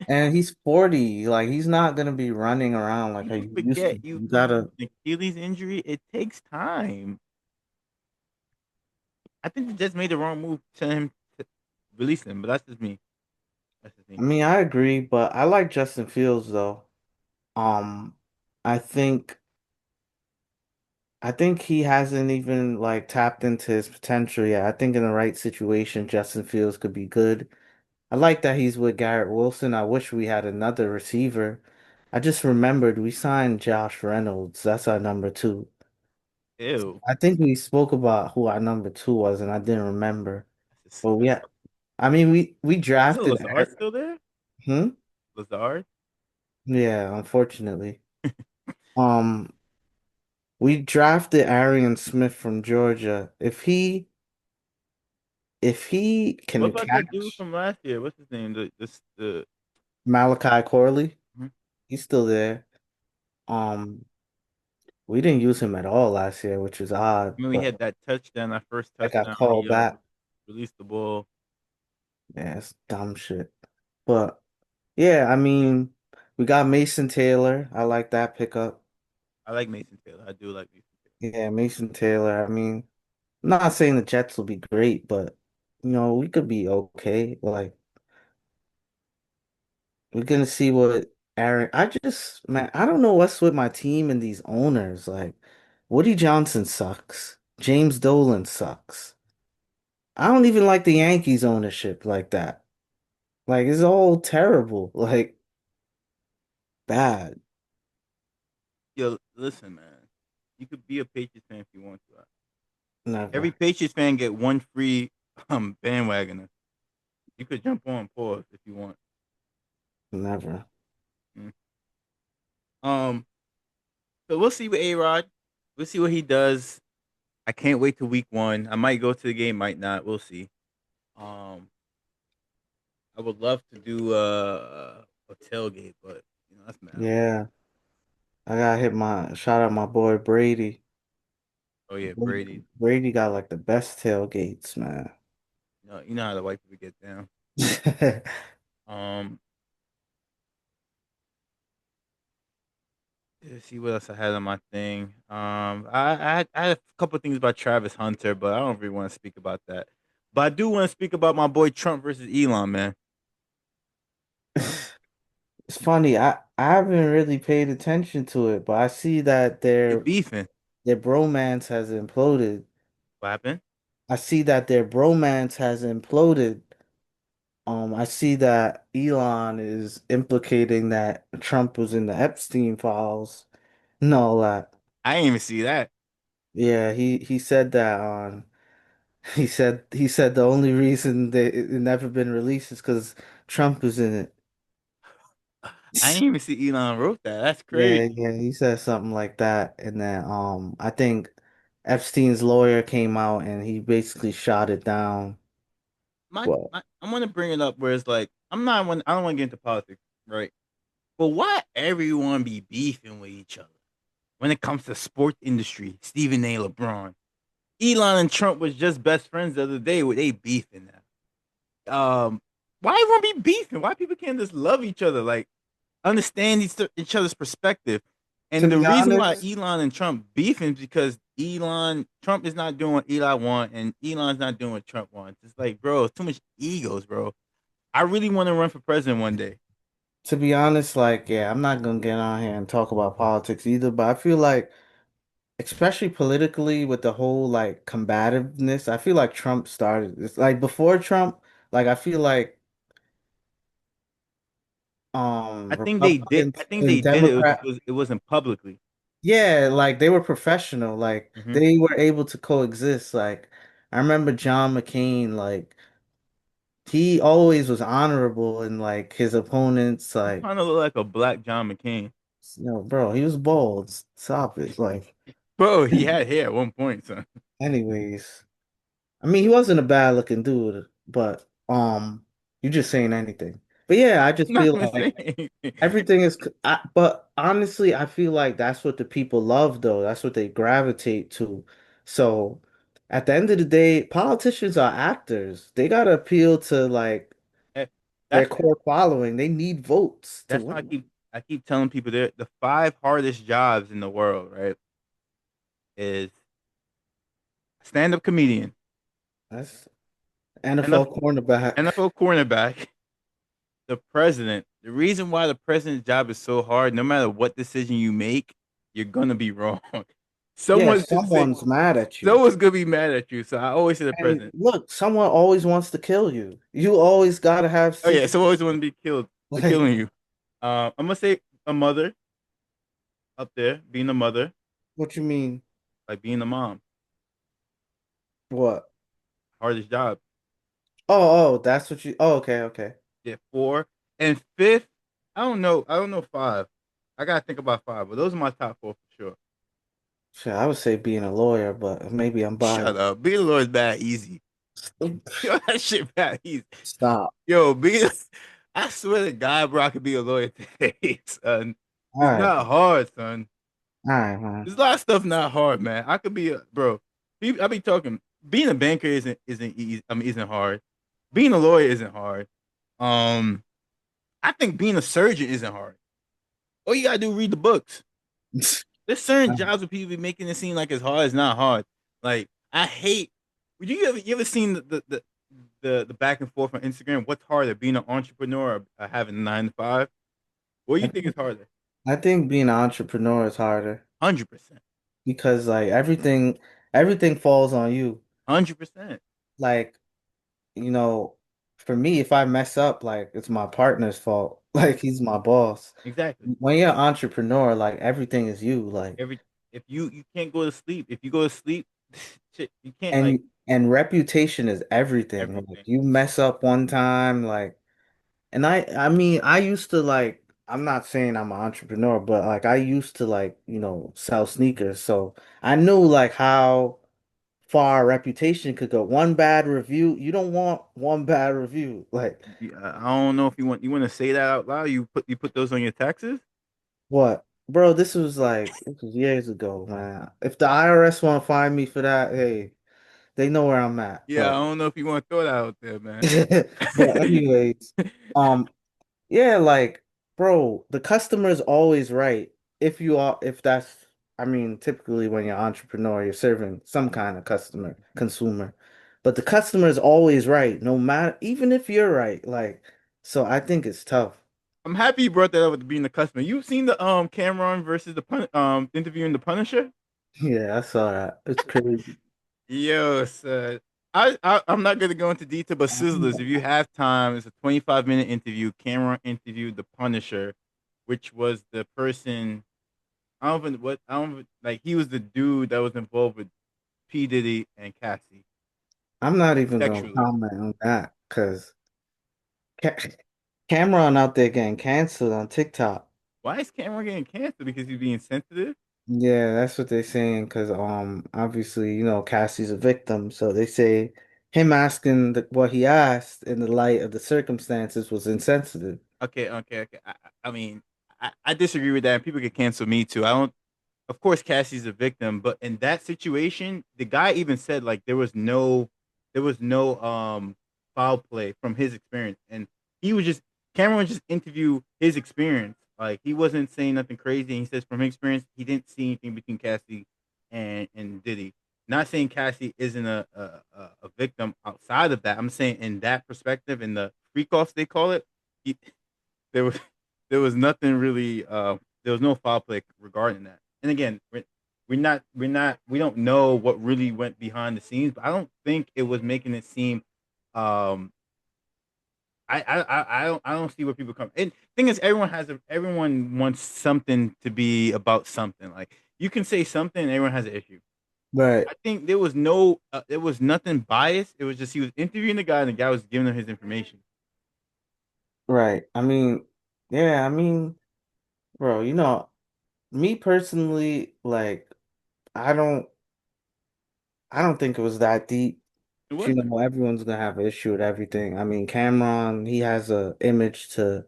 And he's 40. Like he's not gonna be running around like how People you used to. forget You you gotta an Achilles injury. It takes time. I think they just made the wrong move to him to release him, but that's just me. That's just I me. mean, I agree, but I like Justin Fields though. Um, I think I think he hasn't even like tapped into his potential yet. I think in the right situation, Justin Fields could be good. I like that he's with Garrett Wilson. I wish we had another receiver. I just remembered we signed Josh Reynolds. That's our number two. Ew. I think we spoke about who our number two was, and I didn't remember. But That's yeah, I mean we isn't drafted Lazard Eric. still there? Hmm? Lazard? Yeah, unfortunately. Um, we drafted Arian Smith from Georgia. If he What can about that dude catch from last year? What's his name? The Malachi Corley, Mhm. he's still there. Um, we didn't use him at all last year, which is odd, I mean, we but had that touchdown, that first I got touchdown where called he back. released the ball. Yeah, it's dumb shit. But yeah, I mean, we got Mason Taylor. I like that pickup. I like Mason Taylor. I do like Mason Taylor. Yeah, Mason Taylor. I mean, I'm not saying the Jets will be great, but we could be okay. Like we're gonna see what Aaron. Man, I don't know what's with my team and these owners. Like Woody Johnson sucks. James Dolan sucks. I don't even like the Yankees ownership like that. Like it's all terrible. Like bad. Yo, listen, man. You could be a Patriots fan if you want to. Every Never. Patriots fan get one free bandwagoner. You could jump on pause if you want. Never. Mm. Um, so we'll see with A Rod. We'll see what he does. I can't wait till week 1. I might go to the game, might not. We'll see. Um, I would love to do a tailgate, but that's mad far. Yeah. I gotta hit my shout out my boy Brady. Oh yeah, Brady. Brady got like the best tailgates, man. You know how the white people get down. Um, let's see what else I had on my thing. I had a couple of things about Travis Hunter, but I don't really want to speak about that. But I do want to speak about my boy Trump versus Elon, man. It's funny, I haven't really paid attention to it, but I see that They beefing. their bromance has imploded. What happened? I see that their bromance has imploded. I see that Elon is implicating that Trump was in the Epstein files and all that. I didn't even see that. Yeah, he said that on he said the only reason that it never been released is because Trump was in it. I didn't even see Elon wrote that. That's crazy. Yeah, he said something like that, and then I think Epstein's lawyer came out and he basically shot it down. Well, I want to bring it up where it's like I don't want to get into politics, right? But why everyone be beefing with each other when it comes to sport industry? Stephen A. LeBron, Elon, and Trump was just best friends the other day. Where they beefing now? Why everyone be beefing? Why people can't just love each other? Like understand each other's perspective. to And the be reason why honest, Elon and Trump beefing is because Trump is not doing what Elon want, and Elon's not doing what Trump wants. It's like, bro, it's too much egos, bro. I really want to run for president one day. like, yeah, I'm not gonna get on here and talk about politics either, but I feel like, especially politically, with the whole like combativeness, I feel like Trump started this. Like before Trump, like I feel like I think they did. I Republicans think and they did it Democrat, because it wasn't publicly. yeah, like they were professional, like Hmm. they were able to coexist. Like I remember John McCain, like he always was honorable and like his opponents, You like, kind of look like a black John McCain, bro, he was bald. Stop it. Like, bro. He had hair at one point, son. anyways. I mean, he wasn't a bad looking dude, but you're just saying anything. But yeah, I I'm just not feel even like saying. everything is, but honestly, I feel like that's what the people love, though. That's what they gravitate to. So at the end of the day, politicians are actors. They gotta appeal to like Eh, their That's core following. They need votes to why win. I keep telling people that the 5 hardest jobs in the world, right, is stand up comedian, That's NFL, NFL cornerback. NFL cornerback, the president. The reason why the president's job is so hard, no matter what decision you make, you're gonna be wrong. Yeah, Someone's gonna say, someone's mad at you. someone's gonna be mad at you. So I always say the And president. look, someone always wants to kill you. You always gotta have Oh yeah, someone always situations want to be killed, like killing you. I'm gonna say a mother up there, being a mother, what you mean? like being a mom, What? hardest job. That's what you. Oh, okay, okay. Yeah, 4 and 5th. I don't know. I don't know 5. I gotta think about 5, but those are my top 4 for sure. Shit, I would say being a lawyer, but maybe I'm Shut biased. up. Being a lawyer is bad easy. Yo, that shit bad easy. Stop. Yo, being I swear to God, bro, I could be a lawyer today, son. All It's right, not hard, son. all right, man. There's a lot of stuff not hard, man. I could be a bro. I be talking. Being a banker isn't easy. I mean, isn't hard. Being a lawyer isn't hard. Um, I think being a surgeon isn't hard. All you gotta do read the books. There's certain jobs where people be making it seem like it's hard. It's not hard. Like I hate. Would you ever seen the back and forth on Instagram? What's harder, being an entrepreneur or having a 9 to 5? What do I you think is think harder? I think being an entrepreneur is harder 100%. because like everything falls on you. 100%. Like, you know, for me, if I mess up, like it's my partner's fault. Like he's my boss. Exactly. When you're an entrepreneur, like everything is you. Like Every if you can't go to sleep. If you go to sleep, shit, you can't like and reputation is everything. Like everything. you mess up one time, like and I mean I used to like I'm not saying I'm an entrepreneur, but like I used to like, sell sneakers. So I knew like how far reputation could go. One bad review, you don't want one bad review. Like I don't know if you want to say that out loud. You put those on your taxes. what? Bro, this was years ago, man. If the IRS want to find me for that, hey, they know where I'm at. Yeah, I don't know if you want to throw that out there, man. But anyways, um yeah, like, bro, the customer is always right. If that's, I mean, typically when you're an entrepreneur, you're serving some kind of customer, consumer. But the customer is always right, no matter, even if you're right. Like, so I think it's tough. I'm happy you brought that up with being the customer. You've seen the Cameron versus interviewing the Punisher? Yeah, I saw that. It's crazy. Yo, son. I'm not gonna go into detail, but Sizzlers, if you have time, it's a 25-minute interview. Cameron interviewed the Punisher, which was the person. I don't even what I don't even- like. He was the dude that was involved with P Diddy and Cassie I'm not even gonna sexually. comment on that because Ca Cameron out there getting canceled on TikTok. Why is Cameron getting canceled? Because he's being sensitive? Yeah, that's what they're saying because obviously Cassie's a victim, so they say him asking what he asked in the light of the circumstances was insensitive. Okay, okay, okay. I mean, I disagree with that. And people can cancel me too. I don't. Of course Cassie's a victim, but in that situation, the guy even said like there was no foul play from his experience. And he was just Cameron just interview his experience. Like he wasn't saying nothing crazy. And he says from his experience, he didn't see anything between Cassie and Diddy. Not saying Cassie isn't a victim outside of that. I'm saying in that perspective, in the freak offs they call it, he, there was there was nothing really there was no foul play regarding that. And again, we don't know what really went behind the scenes, but I don't think it was making it seem um I don't see where people come. And thing is, everyone wants something to be about something. Like you can say something, and everyone has an issue. Right, I think there was nothing biased. It was just he was interviewing the guy, and the guy was giving him his information. right. I mean, yeah, I mean, bro, me personally, like, I don't, I don't think it was that deep. It But, wasn't. everyone's gonna have an issue with everything. I mean, Cameron, he has a image to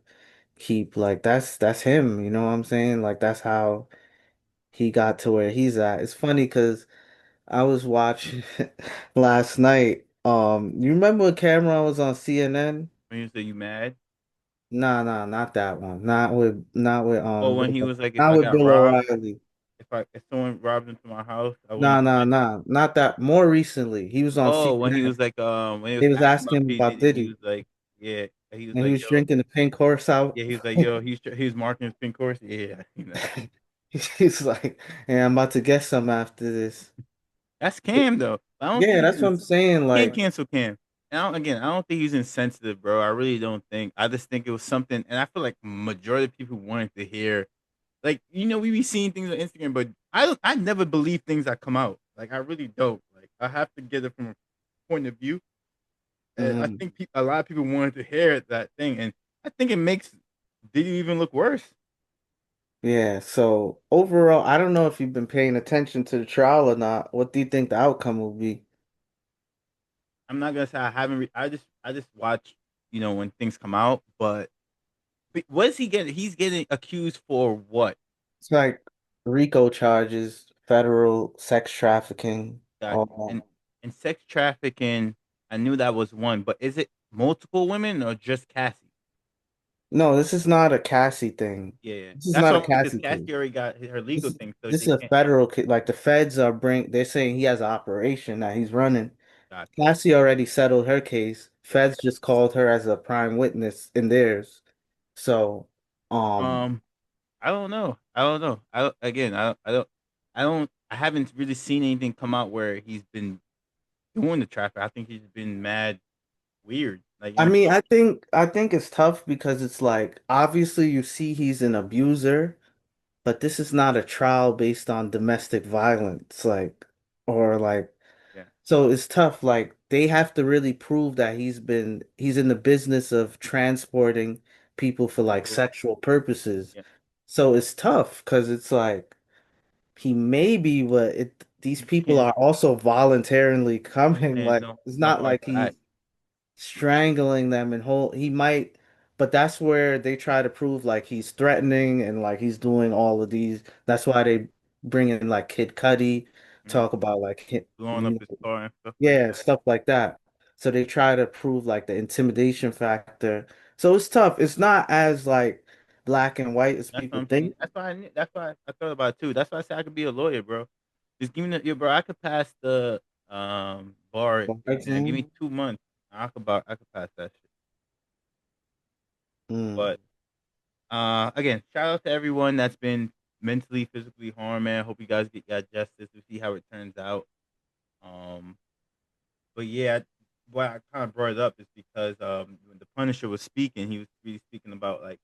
keep. Like, that's him. You know what I'm saying? Like, that's how he got to where he's at. It's funny because I was watching last night. You remember when Cameron was on CNN? When you say you mad, Nah, nah, not that one. Not with or when he was like, if not I with got Bill robbed, O'Reilly. if someone robbed into my house, I Nah, wouldn't nah, fight. nah. Not that. More recently, he was on Oh, when he CNN. was like, when he was They was asking asking about him P about Diddy, he Diddy, was like, yeah, he was and he like, was yo, drinking the pink horse out. yeah, he was like, yo, he was marking his pink horse, yeah, He's like, "Yeah, I'm about to get some after this." that's Cam though. I don't Yeah, think that's what I'm saying. can't Like, cancel Cam. I don't think he's insensitive, bro. I really don't think. I just think it was something, and I feel like majority of people wanted to hear. Like we be seeing things on Instagram, but I never believe things that come out. Like I really don't. Like I have to get it from a point of view. And I mhm. think a lot of people wanted to hear that thing, and I think it makes Diddy even look worse. Yeah. So overall, I don't know if you've been paying attention to the trial or not. What do you think the outcome will be? I'm not gonna say I haven't. I just watch when things come out. But what is he getting? He's getting accused for what? It's like RICO charges, federal sex trafficking. Got you. And sex trafficking. I knew that was one, but is it multiple women or just Cassie? No, this is not a Cassie thing. Yeah, yeah. This is That's not a what because Cassie Cassie thing. already got her legal thing, so This they is a can't. federal like the feds are they're saying he has an operation that he's running. Got Cassie already settled her case. yeah. Feds just called her as a prime witness in theirs. So, um, Um, I don't know. I don't know. Again. I haven't really seen anything come out where he's been doing the traffic. I think he's been mad weird. Like you I know. mean, I think it's tough because it's like obviously you see he's an abuser, but this is not a trial based on domestic violence, like or like Yeah. so it's tough. Like they have to really prove that he's in the business of transporting people for like People. sexual purposes. Yeah. So it's tough because it's like he may be, but these You people can't. are also voluntarily coming. And Like no. it's No not hard like he's fact. strangling them and hold he might, but that's where they try to prove like he's threatening and like he's doing all of these. That's why they bring in like Kid Cudi, Mhm. talk about like Blowing up his car and stuff like yeah, that. stuff like that. So they try to prove like the intimidation factor. So it's tough. It's not as like black and white as That's what people I'm saying. think. That's why I knew, that's why I thought about it too. That's why I said I could be a lawyer, bro. Just give me the, yeah, bro. I could pass the bar exam. Give me Cartoon. 2 months. I could pass that shit. Mm. But again, shout out to everyone that's been mentally, physically harmed, man. Hope you guys get your justice. We'll see how it turns out. Um, but yeah, why I kind of brought it up is because when the Punisher was speaking, he was really speaking about like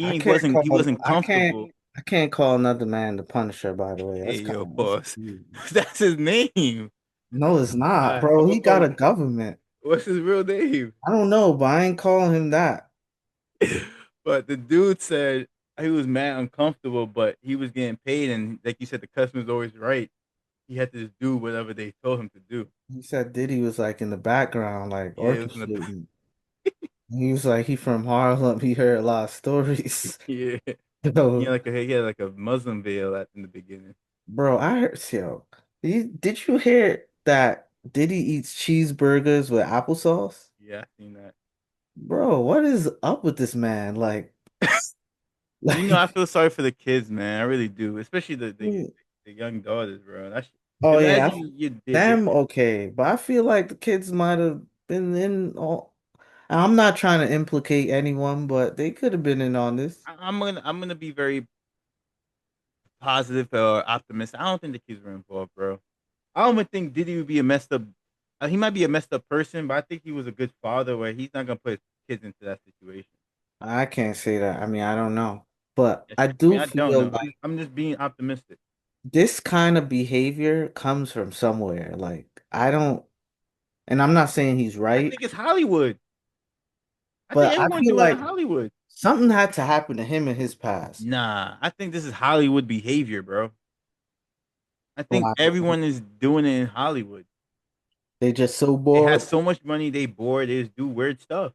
I can't he call wasn't comfortable. I can't call another man the Punisher, by the way. Hey That's kind yo, of that's boss, weird. that's his name. No, it's not, bro. I'm gonna He got call. a government. What's his real name? I don't know, but I ain't calling him that. But the dude said he was mad uncomfortable, but he was getting paid, and like you said, the customer's always right. He had to just do whatever they told him to do. He said Diddy was like in the background, like Yeah, it was in the orchestrating. He was like he from Harlem. He heard a lot of stories. yeah. Yo, He had like a Muslim veil at in the beginning. bro, I heard yo. Did you hear that Diddy eats cheeseburgers with applesauce? Yeah, I seen that. Bro, what is up with this man? Like, You know, I like, feel sorry for the kids, man. I really do, especially the young daughters, bro. oh yeah, Imagine you did this. them okay, but I feel like the kids might have been in all. I'm not trying to implicate anyone, but they could have been in on this. I'm gonna be very positive or optimistic. I don't think the kids were involved, bro. I don't even think Diddy would be a messed up. He might be a messed up person, but I think he was a good father where he's not gonna put his kids into that situation. I can't say that. I mean, I don't know, but Yes, I I mean, do I don't feel know. like I'm just being optimistic. this kind of behavior comes from somewhere. Like, I don't, and I'm not saying he's I right, think it's Hollywood. I think but I everyone feel do it in like Hollywood. something had to happen to him in his past. Nah, I think this is Hollywood behavior, bro. I think Why? everyone is doing it in Hollywood. They just so They have bored. so much money, they bored. They just do weird stuff.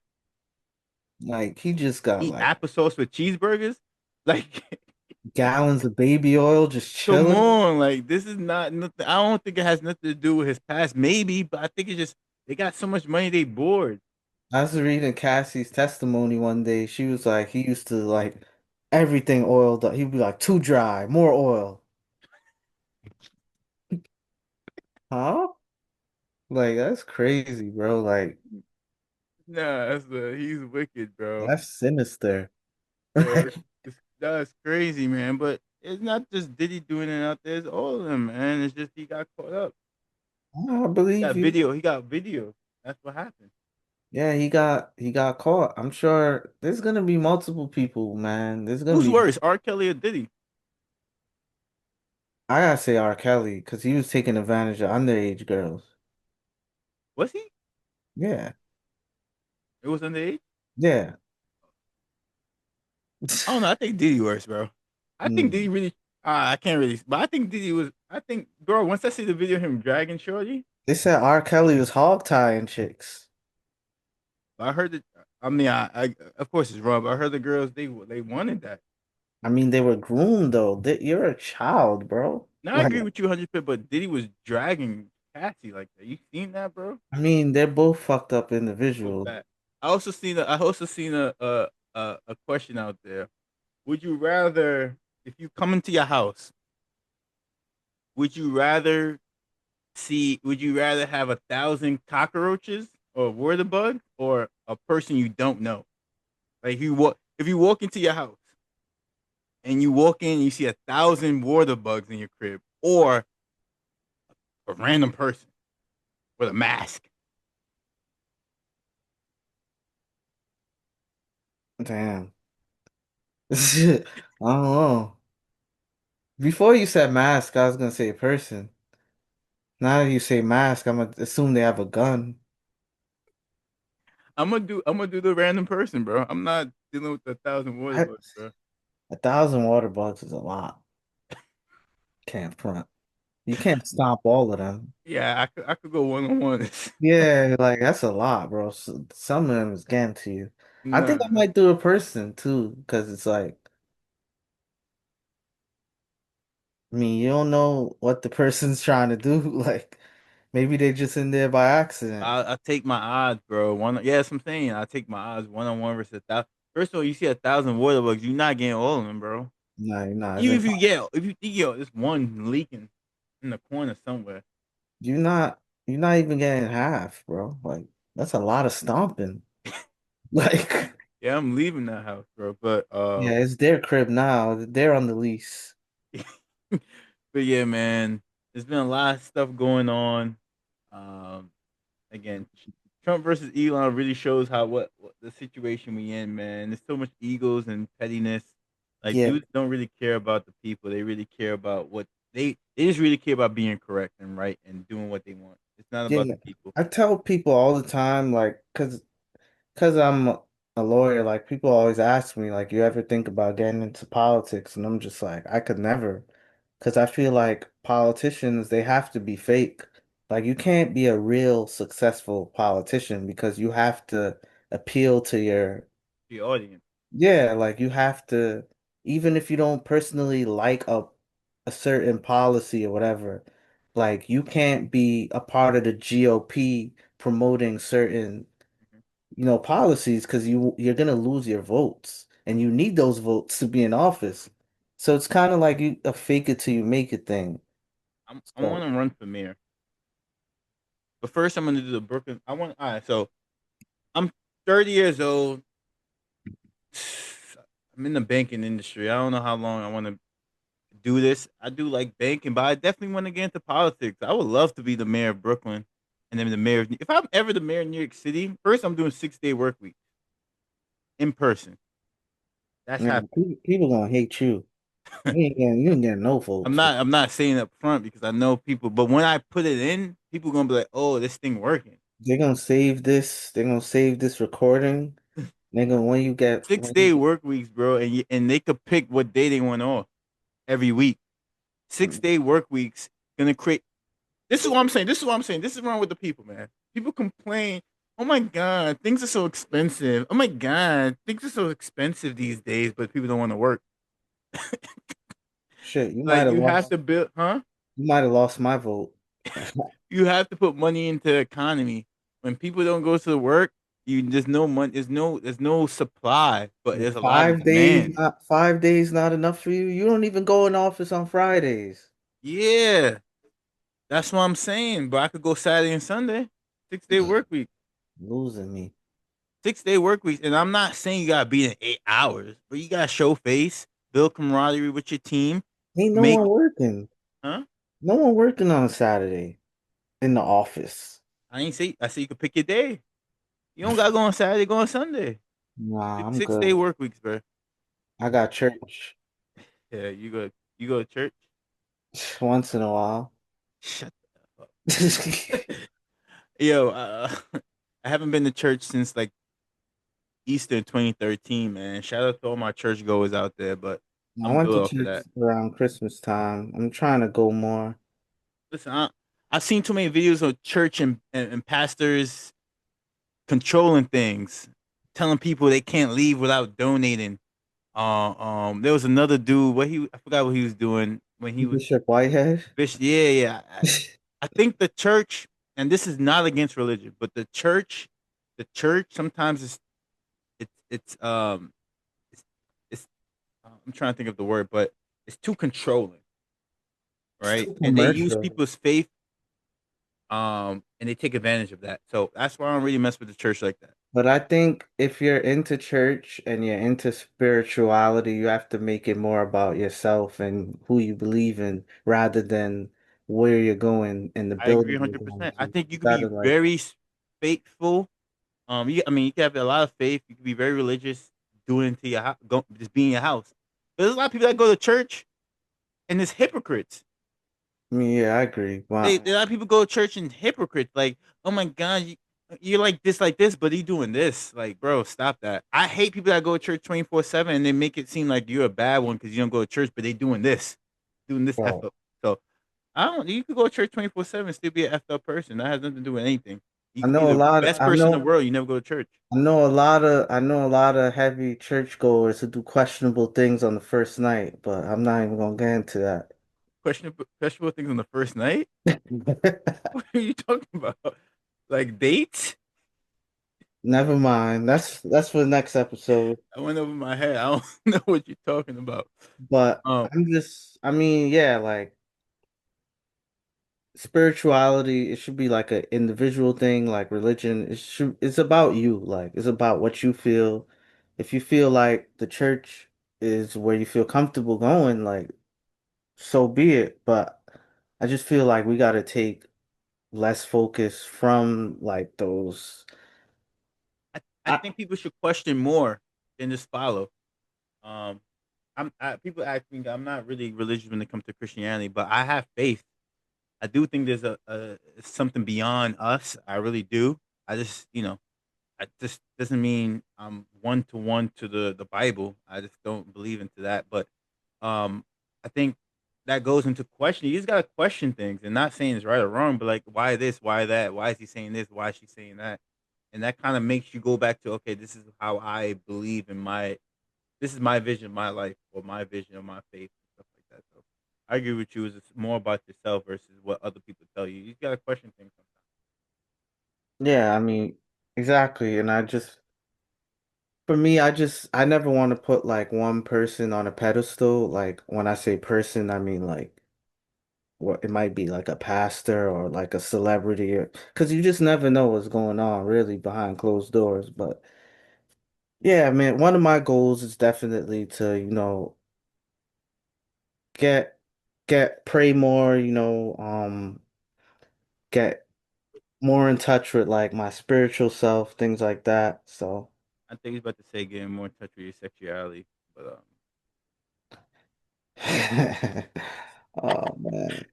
Like, he just got Eat like applesauce with cheeseburgers. Like, gallons of baby oil just come chilling. on. Like, this is not nothing. I don't think it has nothing to do with his past. Maybe, but I think it's just they got so much money, they bored. I was reading Cassie's testimony one day. She was like, he used to like everything oiled up. He'd be like, too dry, more oil. Huh? Like, that's crazy, bro. Like, Nah, he's wicked, bro. that's sinister. Yeah, that's crazy, man. But it's not just Diddy doing it out there. It's all of them, man. It's just he got caught up. I believe you. He got video. That's what happened. Yeah, he got caught. I'm sure there's gonna be multiple people, man. There's gonna Who's be worse, R. Kelly or Diddy? I gotta say R. Kelly because he was taking advantage of underage girls. Was he? Yeah, It was underage. yeah. I don't know. I think Diddy worse, bro. I think Mm. Diddy really. I can't really, but I think Diddy was. I think, bro. Once I see the video of him dragging Shorty, They said R. Kelly was hog tying chicks. I heard that. I mean, of course it's wrong, but I heard the girls they wanted that. I mean, they were groomed though. You're a child, bro. Now I Like, agree with you 100%, but Diddy was dragging Cassie like that. You seen that, bro? I mean, they're both fucked up So individuals. bad. I also seen a a question out there. Would you rather, if you come into your house, would you rather would you rather have 1,000 cockroaches or water bug or a person you don't know? Like if you walk into your house and you walk in, and you see 1,000 water bugs in your crib, or a random person with a mask. Damn. I don't know. Before you said mask, I was gonna say person. Now that you say mask, I'm gonna assume they have a gun. I'm gonna do the random person, bro. I'm not dealing with 1,000 water I, bugs, bro. 1,000 water bugs is a lot. Can't front. You can't stop all of them. Yeah, I could go one on one. Yeah, like that's a lot, bro. Some of them is getting to you. I think I Nah, might do a person too, because it's like, I mean, you don't know what the person's trying to do. Like, maybe they just in there by accident. I take my odds, bro. Yeah, that's what I'm saying. I take my odds 1 on 1 versus 1,000. First of all, you see 1,000 water bugs, you're not getting all of them, bro. No, no, it's Even if you impossible. get, if you think yo, there's one leaking in the corner somewhere. You're not, you're not even getting half, bro. Like, that's a lot of stomping. Like, Yeah, I'm leaving that house, bro. But yeah, it's their crib now. They're on the lease. but yeah, man, there's been a lot of stuff going on. Um, again, Trump versus Elon really shows how what the situation we in, man. There's so much egos and pettiness. Like Yeah, dudes don't really care about the people. They really care about what they just really care about being correct and right and doing what they want. It's not about yeah. the people. I tell people all the time, like, cause I'm a lawyer, like people always ask me, like, you ever think about getting into politics? And I'm just like, I could never. Cause I feel like politicians, they have to be fake. Like you can't be a real successful politician because you have to appeal to your, The audience. yeah, like you have to, even if you don't personally like a certain policy or whatever, like you can't be a part of the GOP promoting certain Mhm. policies because you're gonna lose your votes and you need those votes to be in office. So it's kind of like a fake it till you make it thing. I want So to run for mayor, but first I'm gonna do the Brooklyn. I want. All right, so I'm 30 years old. I'm in the banking industry. I don't know how long I want to do this. I do like banking, but I definitely want to get into politics. I would love to be the mayor of Brooklyn, and then the mayor. If I'm ever the mayor of New York City, first I'm doing 6 day work week in person. That's yeah, happening. people gonna hate you. You ain't getting no votes. I'm not saying up front because I know people, but when I put it in, people gonna be like, "Oh, this thing working." They're gonna save this. They're gonna save this recording. They're gonna Six when you day get work weeks, bro, and they could pick what day they want off every week. 6 day work weeks gonna create. This is what I'm saying. This is what I'm saying. This is wrong with the people, man. People complain. Oh my god, things are so expensive. Oh my god, things are so expensive these days, but people don't want to work. shit. Like you have to build, huh? You might have lost my vote. You have to put money into the economy. When people don't go to work, there's no money. There's no supply, but there's a lot of 5 days, demand. not 5 days, not enough for you. You don't even go in office on Fridays. Yeah, that's what I'm saying. But I could go Saturday and Sunday. 6 day work week. Losing me. 6 day work weeks. And I'm not saying you gotta be in 8 hours, but you gotta show face, build camaraderie with your team, Ain't no make one working. huh? No one working on a Saturday in the office. I say you could pick your day. You don't gotta go on Saturday, go on Sunday. Nah, I'm Six good. day work weeks, bro. I got church Yeah, you go to church. once in a while. Shut the fuck. Yo, I haven't been to church since like Easter 2013, man. Shout out to all my church goers out there, but I I'm went good to off of church that. around Christmas time. I'm trying to go more. Listen, I've seen too many videos of church and pastors controlling things, telling people they can't leave without donating. There was another dude. I forgot what he was doing when he was Bishop Whitehead. bishop. Yeah, yeah. I think the church, and this is not against religion, but the church sometimes it's I'm trying to think of the word, but it's too controlling, It's right? too And they use commercial. people's faith, and they take advantage of that. So that's why I don't really mess with the church like that. But I think if you're into church and you're into spirituality, you have to make it more about yourself and who you believe in rather than where you're going and the I agree building you're going 100%. to. I think you You could be gotta like, very faithful. I mean, you can have a lot of faith. You can be very religious, doing it to your house, just being in your house. But there's a lot of people that go to church and it's hypocrites. I mean, yeah, I agree. A lot of people go to church and hypocrites. Like, oh my god, you're like this, but you doing this. Like, bro, stop that. I hate people that go to church 24/7 and they make it seem like you're a bad one because you don't go to church, but they doing this f Right. up. So I don't. You could go to church 24/7 and still be an effed up person. That has nothing to do with anything. You I could be know a the lot. best person in the world. You never go to church. I know a lot of heavy churchgoers who do questionable things on the first night, but I'm not even gonna get into that. Questionable things on the first night. What are you talking about? Like dates? Never mind. That's for the next episode. I went over my head. I don't know what you're talking about. But Um, I mean, yeah, like spirituality, it should be like an individual thing, like religion. It's about you, like it's about what you feel. If you feel like the church is where you feel comfortable going, like so be it. But I just feel like we gotta take less focus from like those. I I, think people should question more than just follow. People ask me, I'm not really religious when it comes to Christianity, but I have faith. I do think there's a something beyond us. I really do. I just, I just doesn't mean I'm one to one to the Bible. I just don't believe into that. But I think that goes into questioning. You just gotta question things and not saying it's right or wrong, but like why this, why that, why is he saying this, why is she saying that, and that kind of makes you go back to okay, this is how I believe in my, this is my vision of my life or my vision of my faith and stuff like that. So I agree with you. It's more about yourself versus what other people tell you. You just gotta question things sometimes. yeah, I mean, exactly. And for me, I never want to put like one person on a pedestal. Like when I say person, I mean like what it might be like a pastor or like a celebrity or because you just never know what's going on really behind closed doors. But yeah, man, one of my goals is definitely to, get pray more, get more in touch with like my spiritual self, things like that. So I think he's about to say getting more in touch with your sexuality, but oh man.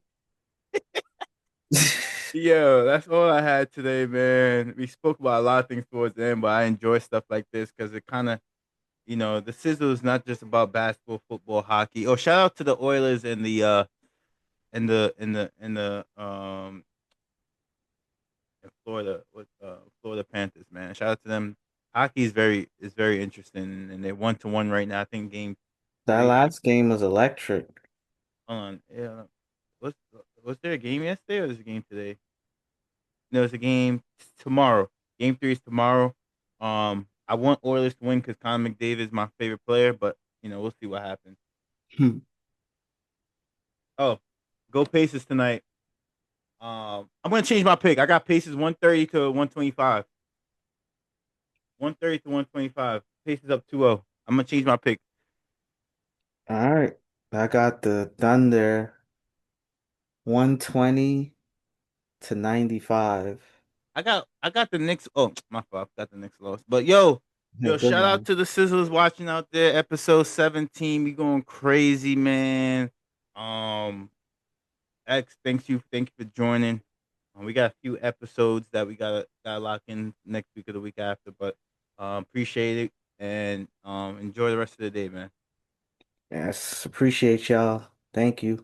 yo, that's all I had today, man. We spoke about a lot of things towards the end, but I enjoy stuff like this because it kind of, the Sizzle is not just about basketball, football, hockey. Oh, shout out to the Oilers and the in Florida with Florida Panthers, man. Shout out to them. Hockey is very interesting, and they're 1-1 right now. I think game That three. last game was electric. Hold on, yeah. Was was there a game yesterday or was there a game today? No, it's a game tomorrow. Game three is tomorrow. I want Oilers to win because Connor McDavid is my favorite player, but we'll see what happens. Oh, go Pacers tonight. I'm gonna change my pick. I got Pacers 130 to 125. 130 to 125. Pacers up 2-0. I'm gonna change my pick. All right. I got the Thunder 120 to 95. I got the Knicks. Oh, my fault. I got the Knicks lost. But yo, Good shout out one. to the Sizzlers watching out there. Episode 17. We going crazy, man. Um, X, thank you for joining. We got a few episodes that we gotta lock in next week or the week after, but appreciate it and enjoy the rest of the day, man. Yes, appreciate y'all. Thank you.